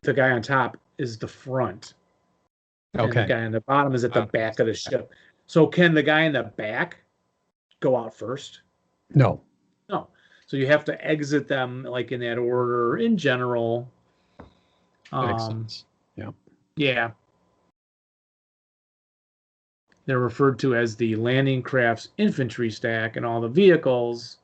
the guy on top is the front. Okay. And the guy on the bottom is at the back of the ship. So can the guy in the back go out first? No. No. So you have to exit them like in that order in general. Makes sense. Yeah. Yeah. They're referred to as the landing craft's infantry stack, and all the vehicles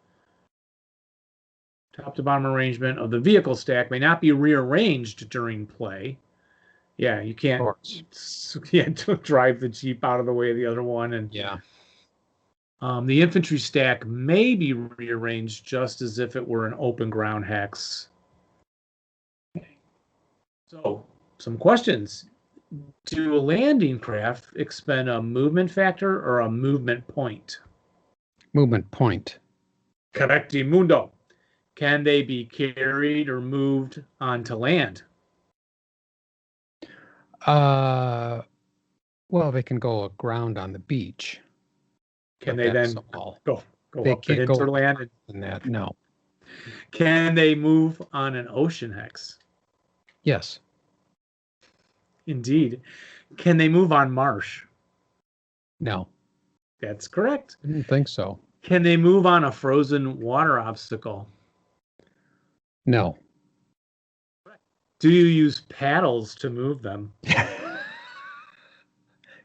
top to bottom arrangement of the vehicle stack may not be rearranged during play. Yeah, you can't. Don't drive the Jeep out of the way of the other one, and yeah. The infantry stack may be rearranged just as if it were an open ground hex. So, some questions. Do a landing craft expend a movement factor or a movement point? Movement point. Correctamundo. Can they be carried or moved onto land? Well, they can go aground on the beach. Can they then go they up the can't go hinterland? In that, no. Can they move on an ocean hex? Yes. Indeed. Can they move on marsh? No. That's correct. I didn't think so. Can they move on a frozen water obstacle? No. Do you use paddles to move them?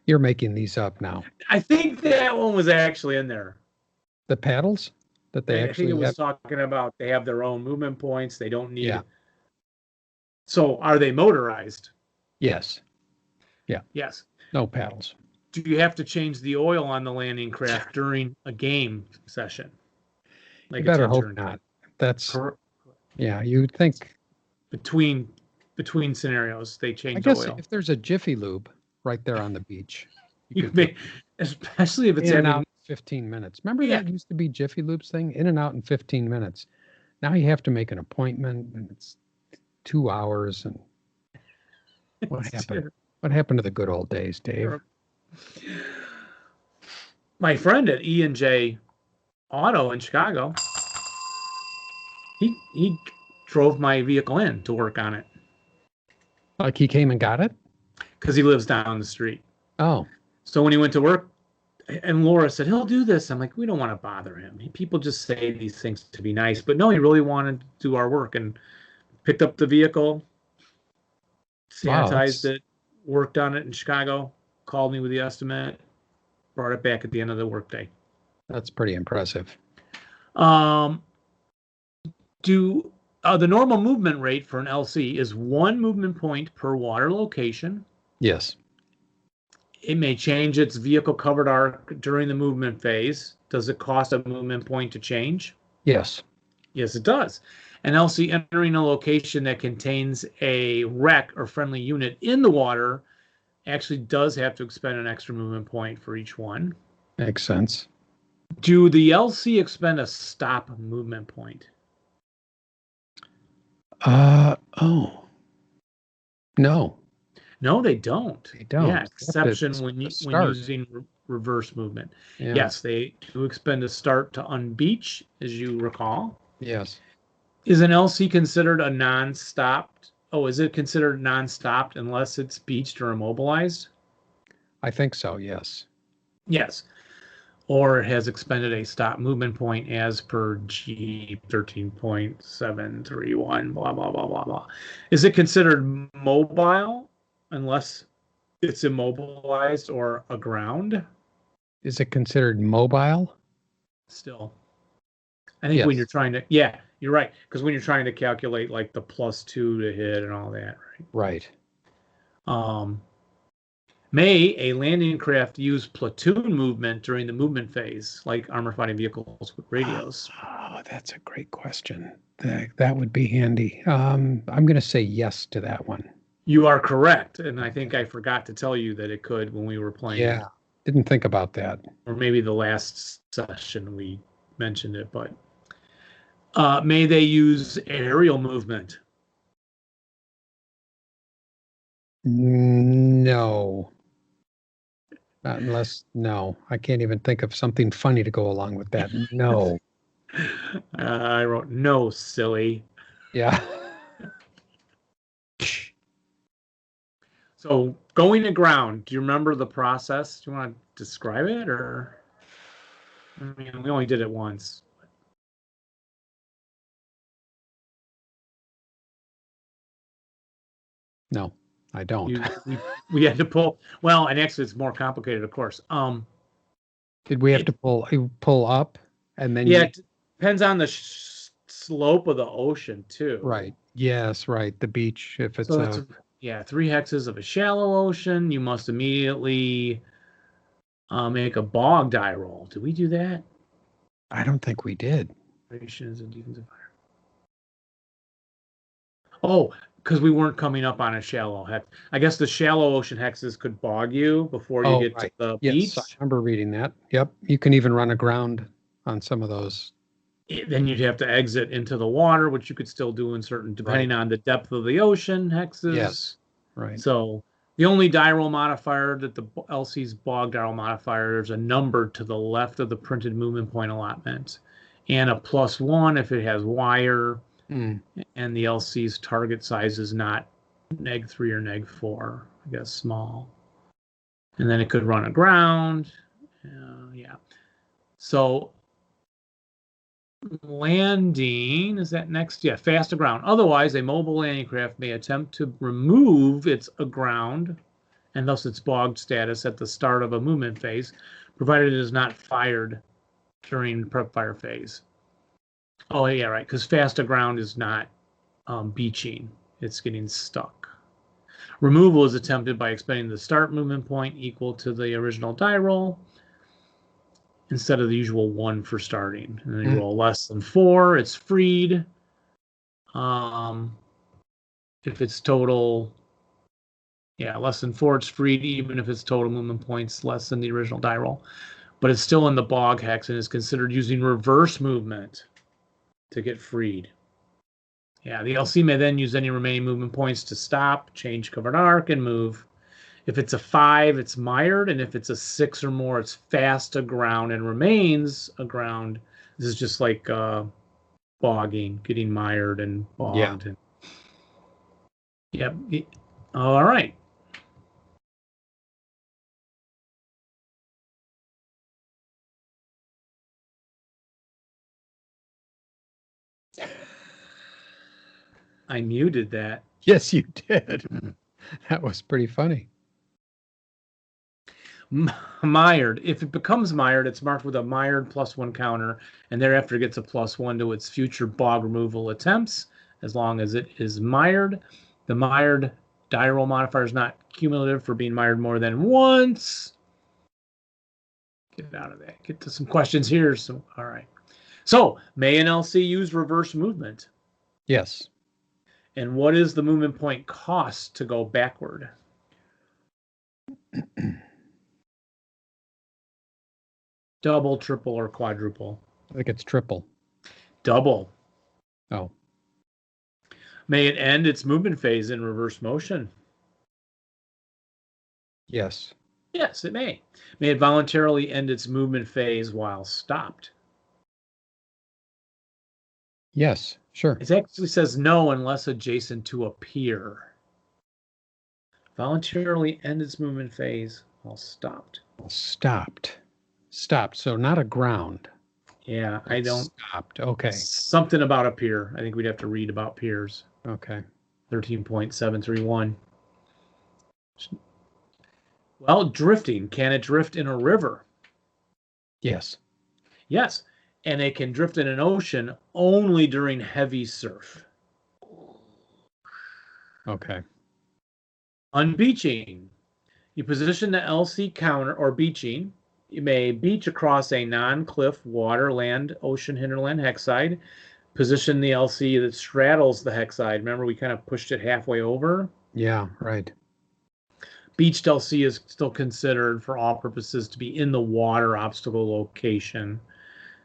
You're making these up now. I think that one was actually in there. The paddles that they I think it was have? talking about they have their own movement points. They don't need. Yeah. So are they motorized? Yes. Yeah. Yes. No paddles. Do you have to change the oil on the landing craft during a game session? Like you better hope not. That's yeah. You'd think between scenarios they change. I guess oil. If there's a Jiffy Lube right there on the beach, you may, especially if it's in and out in 15 minutes. Remember that used to be Jiffy Lube's thing, in and out in 15 minutes. Now you have to make an appointment, and it's 2 hours. And what happened? What happened to the good old days, Dave? My friend at E&J Auto in Chicago, he drove my vehicle in to work on it. Like he came and got it? Because he lives down the street. Oh. So when he went to work, and Laura said, he'll do this. I'm like, we don't want to bother him. People just say these things to be nice. But no, he really wanted to do our work and picked up the vehicle, sanitized it, worked on it in Chicago, called me with the estimate, brought it back at the end of the workday. That's pretty impressive. The normal movement rate for an LC is 1 movement point per water location. Yes. It may change its vehicle covered arc during the movement phase. Does it cost a movement point to change? Yes. Yes, it does. An LC entering a location that contains a wreck or friendly unit in the water actually does have to expend an extra movement point for each one. Makes sense. Do the LC expend a stop movement point? No. No, they don't. They don't. Yeah, exception when using reverse movement. Yeah. Yes, they do expend a start to unbeach, as you recall. Yes. Is an LC considered a non-stopped? Oh, is it considered non-stopped unless it's beached or immobilized? I think so. Yes. Yes. Or has expended a stop movement point as per G 13.731, blah, blah, blah, blah, blah. Is it considered mobile unless it's immobilized or aground? Is it considered mobile? Still. I think when Yes. you're trying to, yeah, you're right. Because when you're trying to calculate like the +2 to hit and all that, Right. right? May a landing craft use platoon movement during the movement phase, like armor fighting vehicles with radios? Oh, that's a great question. That would be handy. I'm going to say yes to that one. You are correct. And I think I forgot to tell you that it could when we were playing. Yeah. Didn't think about that. Or maybe the last session we mentioned it, but may they use aerial movement? No. Not unless, no. I can't even think of something funny to go along with that. No. I wrote no, silly. Yeah. So going to ground, do you remember the process? Do you want to describe it, or? I mean, we only did it once. No, I don't. We had to pull. Well, and actually, it's more complicated, of course. Did we have to pull up and then? Yeah, it depends on the slope of the ocean too. Right. Yes. Right. The beach. If it's So yeah, 3 hexes of a shallow ocean, you must immediately make a bog die roll. Did we do that? I don't think we did. Operations and defensive fire. Oh, because we weren't coming up on a shallow hex. I guess the shallow ocean hexes could bog you before you get right. to the Yes, beach. I remember reading that. Yep. You can even run aground on some of those. Then you'd have to exit into the water, which you could still do in certain, depending on the depth of the ocean hexes. Yes. Right. So the only die roll modifier that the LC's bog die roll modifier is a number to the left of the printed movement point allotment, and a +1 if it has wire, and the LC's target size is not -3 or -4. I guess small, and then it could run aground. Yeah. So landing, is that next? Yeah, fast aground. Otherwise, a mobile landing craft may attempt to remove its aground and thus its bogged status at the start of a movement phase, provided it is not fired during prep fire phase. Oh, yeah, right, because fast aground is not beaching. It's getting stuck. Removal is attempted by expending the start movement point equal to the original die roll, instead of the usual 1 for starting. And then you roll less than 4, it's freed. If it's total, less than 4, it's freed, even if it's total movement points less than the original die roll. But it's still in the bog hex and is considered using reverse movement to get freed. Yeah, the LC may then use any remaining movement points to stop, change covered arc, and move. If it's a 5, it's mired, and if it's a 6 or more, it's fast aground and remains aground. This is just like bogging, getting mired and bogged. Yeah. Yep. All right. I muted that. Yes, you did. That was pretty funny. Mired. If it becomes mired, it's marked with a mired +1 counter, and thereafter gets a +1 to its future bog removal attempts, as long as it is mired. The mired die roll modifier is not cumulative for being mired more than once. Get out of that. Get to some questions here. So, all right. So, may an LC use reverse movement? Yes. And what is the movement point cost to go backward? Double, triple, or quadruple? I think it's triple. Double. Oh. May it end its movement phase in reverse motion? Yes. Yes, it may. May it voluntarily end its movement phase while stopped? Yes, sure. It actually says no unless adjacent to a pier. Voluntarily end its movement phase while stopped. Stopped. Stopped. So not aground. Yeah, I don't. Stopped. Okay. Something about a pier. I think we'd have to read about piers. Okay. 13.731. Well, drifting. Can it drift in a river? Yes. Yes. And it can drift in an ocean only during heavy surf. Okay. Unbeaching. You position the Elsie counter, or beaching. You may beach across a non-cliff water, land, ocean, hinterland hexside. Position the Elsie that straddles the hexside. Remember, we kind of pushed it halfway over? Yeah, right. Beached Elsie is still considered, for all purposes, to be in the water obstacle location.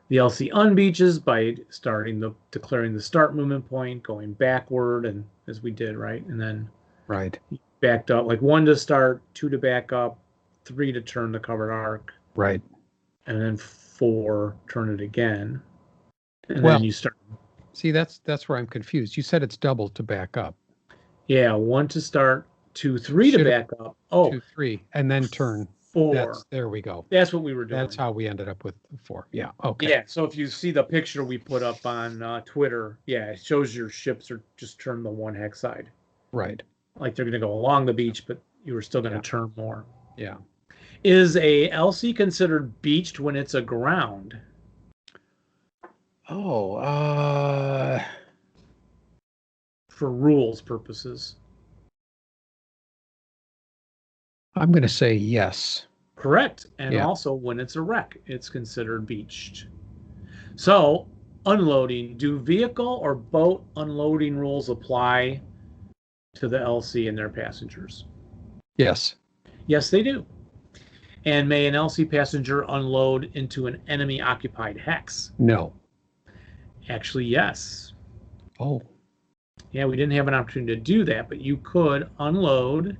The Elsie unbeaches by declaring the start movement point, going backward, and as we did, right? And then Right. backed up, like 1 to start, 2 to back up, 3 to turn the covered arc, Right. and then 4 turn it again, and Well, then you start. See, that's where I'm confused. You said it's double to back up. Yeah, 1 to start, 2, 3 to Should've- back up. Oh, 2, 3, and then turn. 4. There we go. That's what we were doing. That's how we ended up with 4. Yeah. Okay. Yeah, so if you see the picture we put up on Twitter, yeah, it shows your ships are just turned the one hex side. Right. Like they're going to go along the beach, but you were still going to Yeah. turn more. Yeah. Is a Elsie considered beached when it's aground? Oh, For rules purposes. I'm going to say yes. Correct. And Yeah. also when it's a wreck, it's considered beached. So, unloading. Do vehicle or boat unloading rules apply to the Elsie and their passengers? Yes. Yes, they do. And may an Elsie passenger unload into an enemy occupied hex? No. Actually, yes. Oh. Yeah, we didn't have an opportunity to do that, but you could unload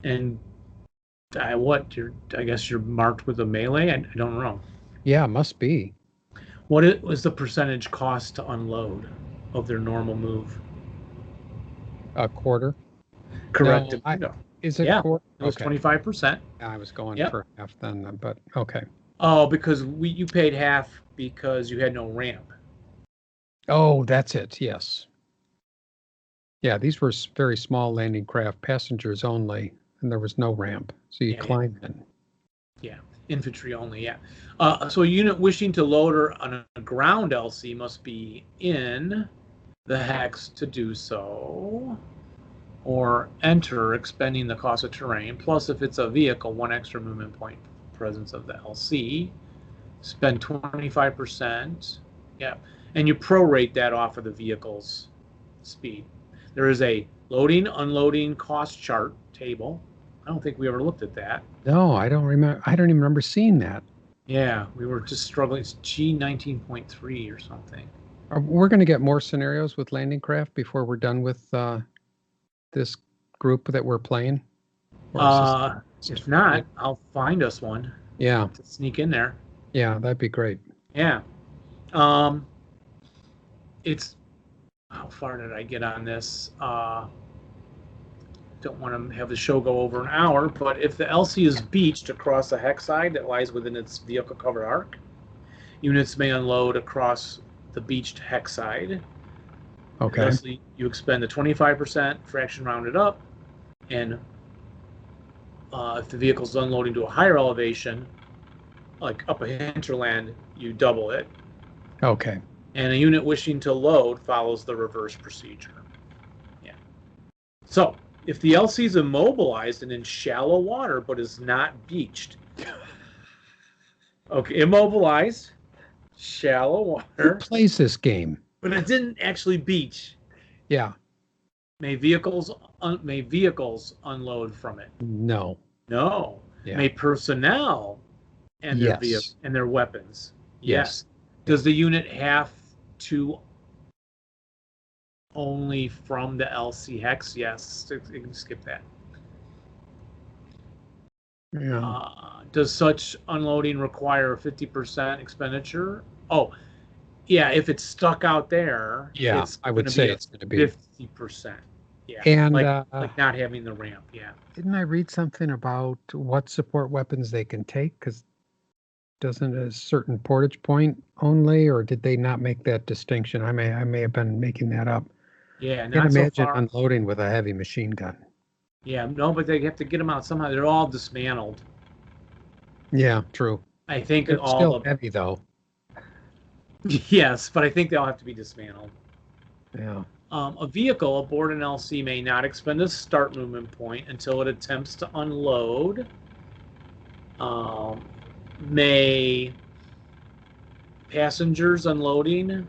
and I guess you're marked with a melee? I don't know. Yeah, must be. What was the percentage cost to unload of their normal move? A quarter. Correct. No, is it Yeah, quarter? it was Okay. 25%. I was going Yep. for half then, but okay. Oh, because you paid half because you had no ramp. Oh, that's it. Yes. Yeah, these were very small landing craft, passengers only, and there was no ramp, so you Yeah. climb in. Yeah, infantry only, yeah. So a unit wishing to load her on a ground LC must be in the hex to do so, or enter, expending the cost of terrain, plus if it's a vehicle, 1 extra movement point presence of the LC. Spend 25%. Yeah, and you prorate that off of the vehicle's speed. There is a loading, unloading cost chart table. I don't think we ever looked at that. No, I don't remember. I don't even remember seeing that. Yeah, we were just struggling. It's G19.3 or something. We're going to get more scenarios with landing craft before we're done with this group that we're playing. Or is this- If not, I'll find us one Yeah, to sneak in there. yeah, that'd be great. Yeah. It's, how far did I get on this? Don't want to have the show go over an hour, but if the LC is beached across a hex side that lies within its vehicle covered arc, units may unload across the beached hex side. Okay. Thusly, you expend the 25% fraction rounded up, and if the vehicle's unloading to a higher elevation, like up a hinterland, you double it. Okay. And a unit wishing to load follows the reverse procedure. Yeah. So, if the LC is immobilized and in shallow water but is not beached, okay, immobilized, shallow Who water, plays this game? but it didn't actually beach, Yeah. may vehicles unload from it? No. No. Yeah. May personnel and their Yes. and their weapons? Yes. Does the unit have to only from the LC hex? Yes. You can skip that. Yeah. Does such unloading require a 50% expenditure? Oh, yeah. If it's stuck out there, Yeah, it's I going would to say be a it's going to be. 50%. Yeah, And like not having the ramp. Yeah. didn't I read something about what support weapons they can take? Because doesn't a certain portage point only, or did they not make that distinction? I may have been making that up. Yeah, Can't not so imagine far. unloading with a heavy machine gun. Yeah, no, but they have to get them out somehow. They're all dismantled. Yeah, true. I think They're all still the heavy though. yes, but I think they all have to be dismantled. Yeah. A vehicle aboard an LC may not expend a start movement point until it attempts to unload. May passengers unloading,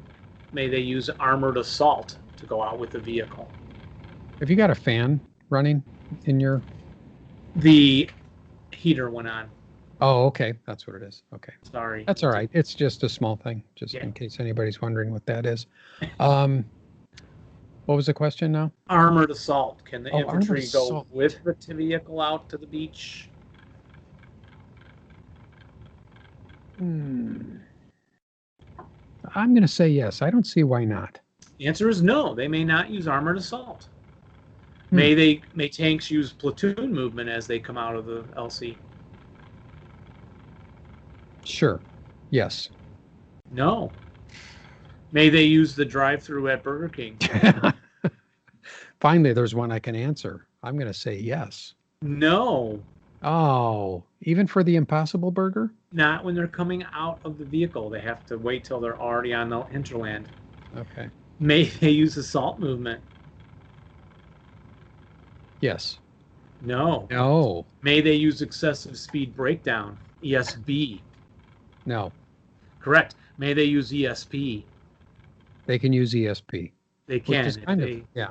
may they use armored assault to go out with the vehicle. Have you got a fan running in your? The heater went on. Oh, okay. That's what it is. Okay. Sorry. That's all right. It's just a small thing, just Yeah. in case anybody's wondering what that is. What was the question now? Armored assault. Can the armored infantry go assault. with the vehicle out to the beach? I'm going to say yes. I don't see why not. The answer is no. They may not use armored assault. May tanks use platoon movement as they come out of the LC? Sure. Yes. No. May they use the drive-through at Burger King? Finally, there's one I can answer. I'm going to say yes. No. Oh, even for the Impossible Burger? Not when they're coming out of the vehicle. They have to wait till they're already on the hinterland. Okay. May they use assault movement? Yes. No. No. May they use excessive speed breakdown? ESB. No. Correct. May they use ESP? They can use ESP. They can. Which is kind of, yeah.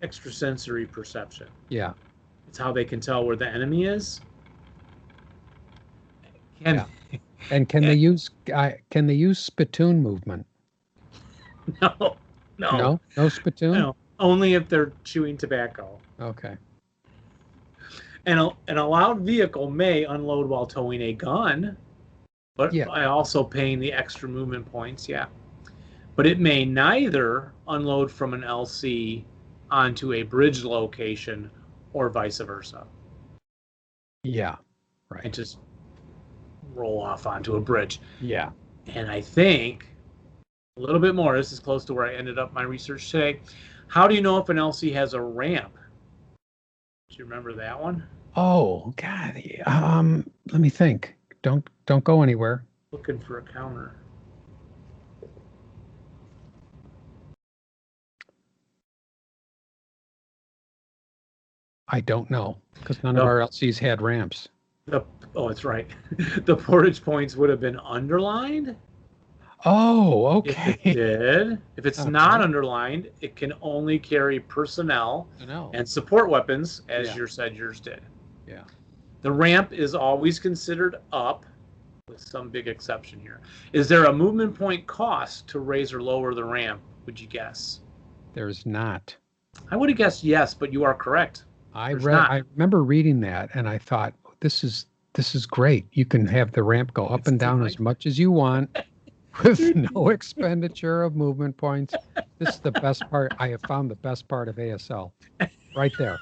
Extrasensory perception. Yeah. It's how they can tell where the enemy is. Yeah. And can they use spittoon movement? No. No spittoon? No. Only if they're chewing tobacco. Okay. And an allowed vehicle may unload while towing a gun, but Yeah. by also paying the extra movement points, yeah. But it may neither unload from an LC onto a bridge location or vice versa. Yeah. Right. And just roll off onto a bridge. Yeah. And I think a little bit more, this is close to where I ended up my research today. How do you know if an LC has a ramp? Do you remember that one? Oh, God. Let me think. Don't go anywhere. Looking for a counter. I don't know, because none of our LCs had ramps. Oh, that's right. The portage points would have been underlined. Oh, If okay. it did. If it's Okay. not underlined, it can only carry personnel and support weapons, as Yeah. yours did. Yeah. The ramp is always considered up, with some big exception here. Is there a movement point cost to raise or lower the ramp, would you guess? There's not. I would have guessed yes, but you are correct. I There's not. remember reading that, and I thought, this is great. You can have the ramp go up and down as much as you want with no expenditure of movement points. This is the best part. I have found the best part of ASL right there.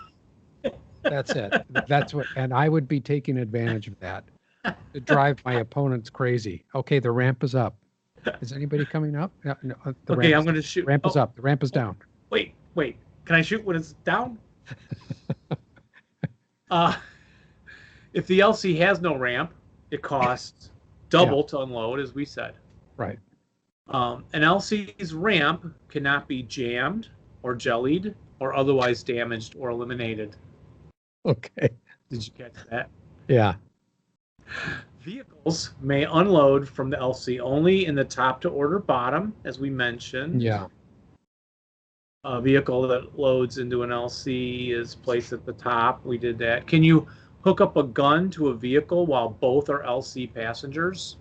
That's it. That's what, and I would be taking advantage of that to drive my opponents crazy. Okay, the ramp is up. Is anybody coming up? No, the Okay, ramp I'm going to shoot. Ramp is up. The ramp is down. Wait. Can I shoot when it's down? If the LC has no ramp, it costs double to unload, as we said. Right. An LC's ramp cannot be jammed or jellied or otherwise damaged or eliminated. Okay. Did you catch that? Yeah. Vehicles may unload from the LC only in the top to order bottom, as we mentioned. Yeah. A vehicle that loads into an LC is placed at the top. We did that. Can you hook up a gun to a vehicle while both are LC passengers?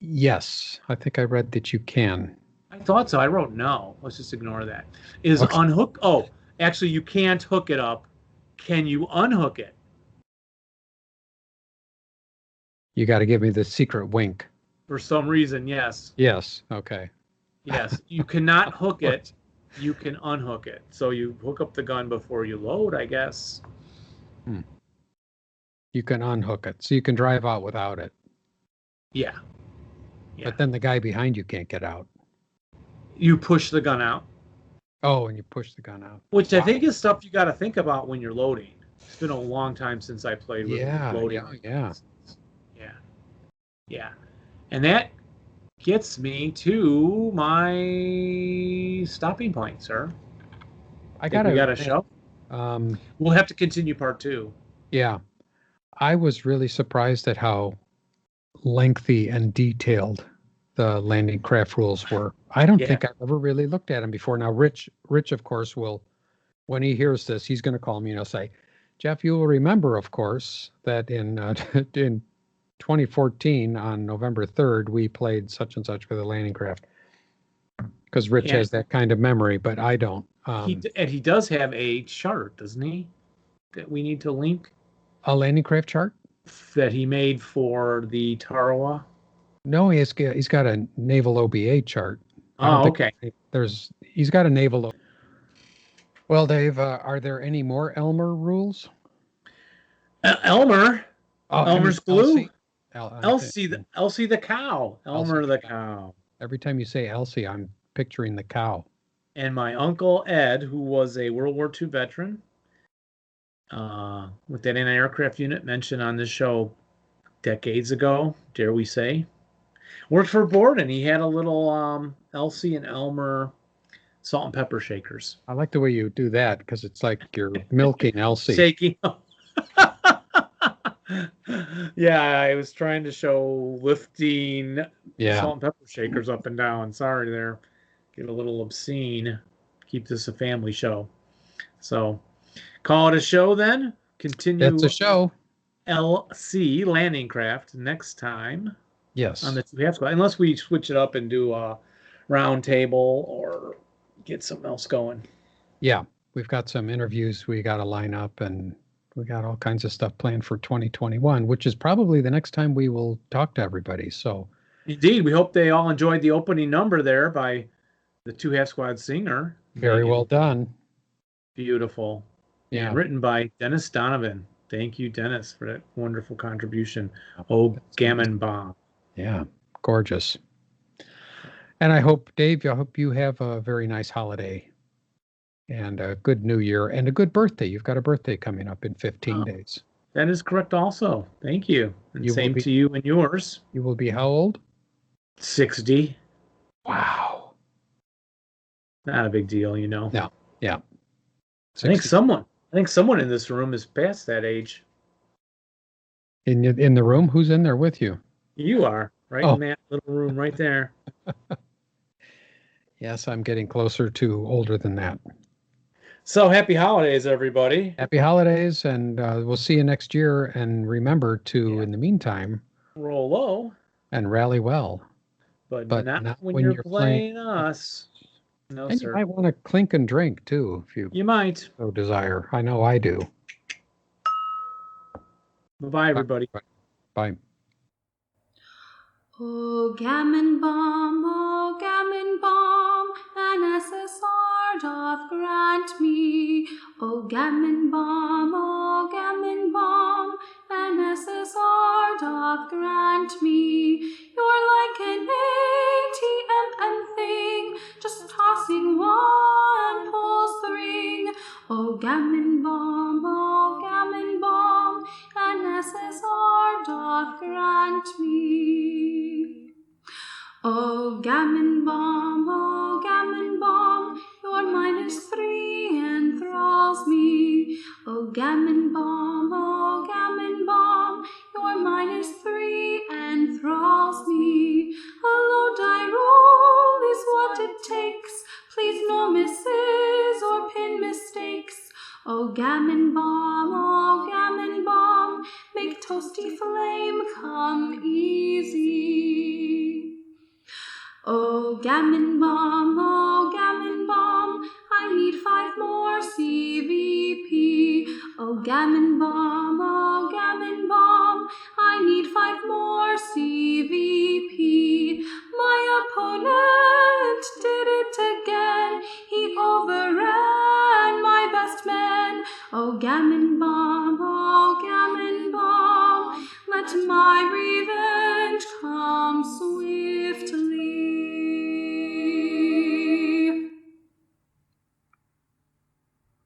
Yes. I think I read that you can. I thought so. I wrote no. Let's just ignore that. Is Okay. unhook? Oh, actually, you can't hook it up. Can you unhook it? You got to give me the secret wink. For some reason, yes. Yes. Okay. Yes. You cannot hook it. You can unhook it. So you hook up the gun before you load, I guess. You can unhook it, so you can drive out without it. Yeah. Yeah. But then the guy behind you can't get out. You push the gun out. Oh, and you push the gun out. Which I think is stuff you got to think about when you're loading. It's been a long time since I played with loading. Yeah. And that gets me to my stopping point, sir. We got a show. We'll have to continue part 2. Yeah. I was really surprised at how lengthy and detailed the landing craft rules were. I don't think I've ever really looked at them before. Now, Rich, of course, will, when he hears this, he's going to call me and he'll say, Jeff, you will remember, of course, that in 2014 on November 3rd, we played such and such for the landing craft. Because Rich has that kind of memory, but I don't. He does have a chart, doesn't he? That we need to link. A landing craft chart? That he made for the Tarawa? No, he's got a naval OBA chart. Oh, okay. He's got a naval. Well, Dave, are there any more Elmer rules? Elmer? Elmer's glue? Elsie the cow. Elmer the cow. Every time you say Elsie, I'm picturing the cow. And my uncle Ed, who was a World War II veteran, with that anti-aircraft unit mentioned on this show decades ago, dare we say, worked for Borden. He had a little Elsie and Elmer salt and pepper shakers. I like the way you do that because it's like you're milking Elsie. Shaking. Yeah, I was trying to show lifting salt and pepper shakers up and down. Sorry there. Get a little obscene. Keep this a family show. So call it a show then. Continue. It's a show. LC landing craft next time. Yes. On the 2 half squad, unless we switch it up and do a round table or get something else going. Yeah, we've got some interviews we got to line up, and we got all kinds of stuff planned for 2021, which is probably the next time we will talk to everybody. So, indeed, we hope they all enjoyed the opening number there by the 2 half squad singer. Very well done. Beautiful. Yeah. And written by Dennis Donovan. Thank you, Dennis, for that wonderful contribution. Oh, Gammon Bomb. Yeah, gorgeous. And I hope, Dave, I hope you have a very nice holiday and a good new year and a good birthday. You've got a birthday coming up in 15 days. That is correct also. Thank you. And same to you and yours. You will be how old? 60. Wow. Not a big deal, you know. No. Yeah. 60. I think someone in this room is past that age. In the room? Who's in there with you? You are, right in that little room right there. Yes, I'm getting closer to older than that. So happy holidays, everybody. Happy holidays, and we'll see you next year. And remember to, in the meantime, roll low and rally well. But not when you're playing us. No, and sir. You might want to clink and drink, too, if you might so desire. I know I do. Bye-bye, everybody. Bye. Oh, gammon bomb, an SSR doth grant me. Oh, gammon bomb, an SSR doth grant me. You're like an ATM thing, just tossing one pulls the ring. Oh, gammon bomb, an SSR doth grant me. Oh, gammon bomb, your -3 enthralls me. Oh, gammon bomb, your -3 enthralls me. A low die roll is what it takes, please no misses or pin mistakes. Oh, gammon bomb, make toasty flame come easy. Oh, gammon bomb, I need 5 more CVP. Oh, gammon bomb, I need 5 more gammon bomb, let my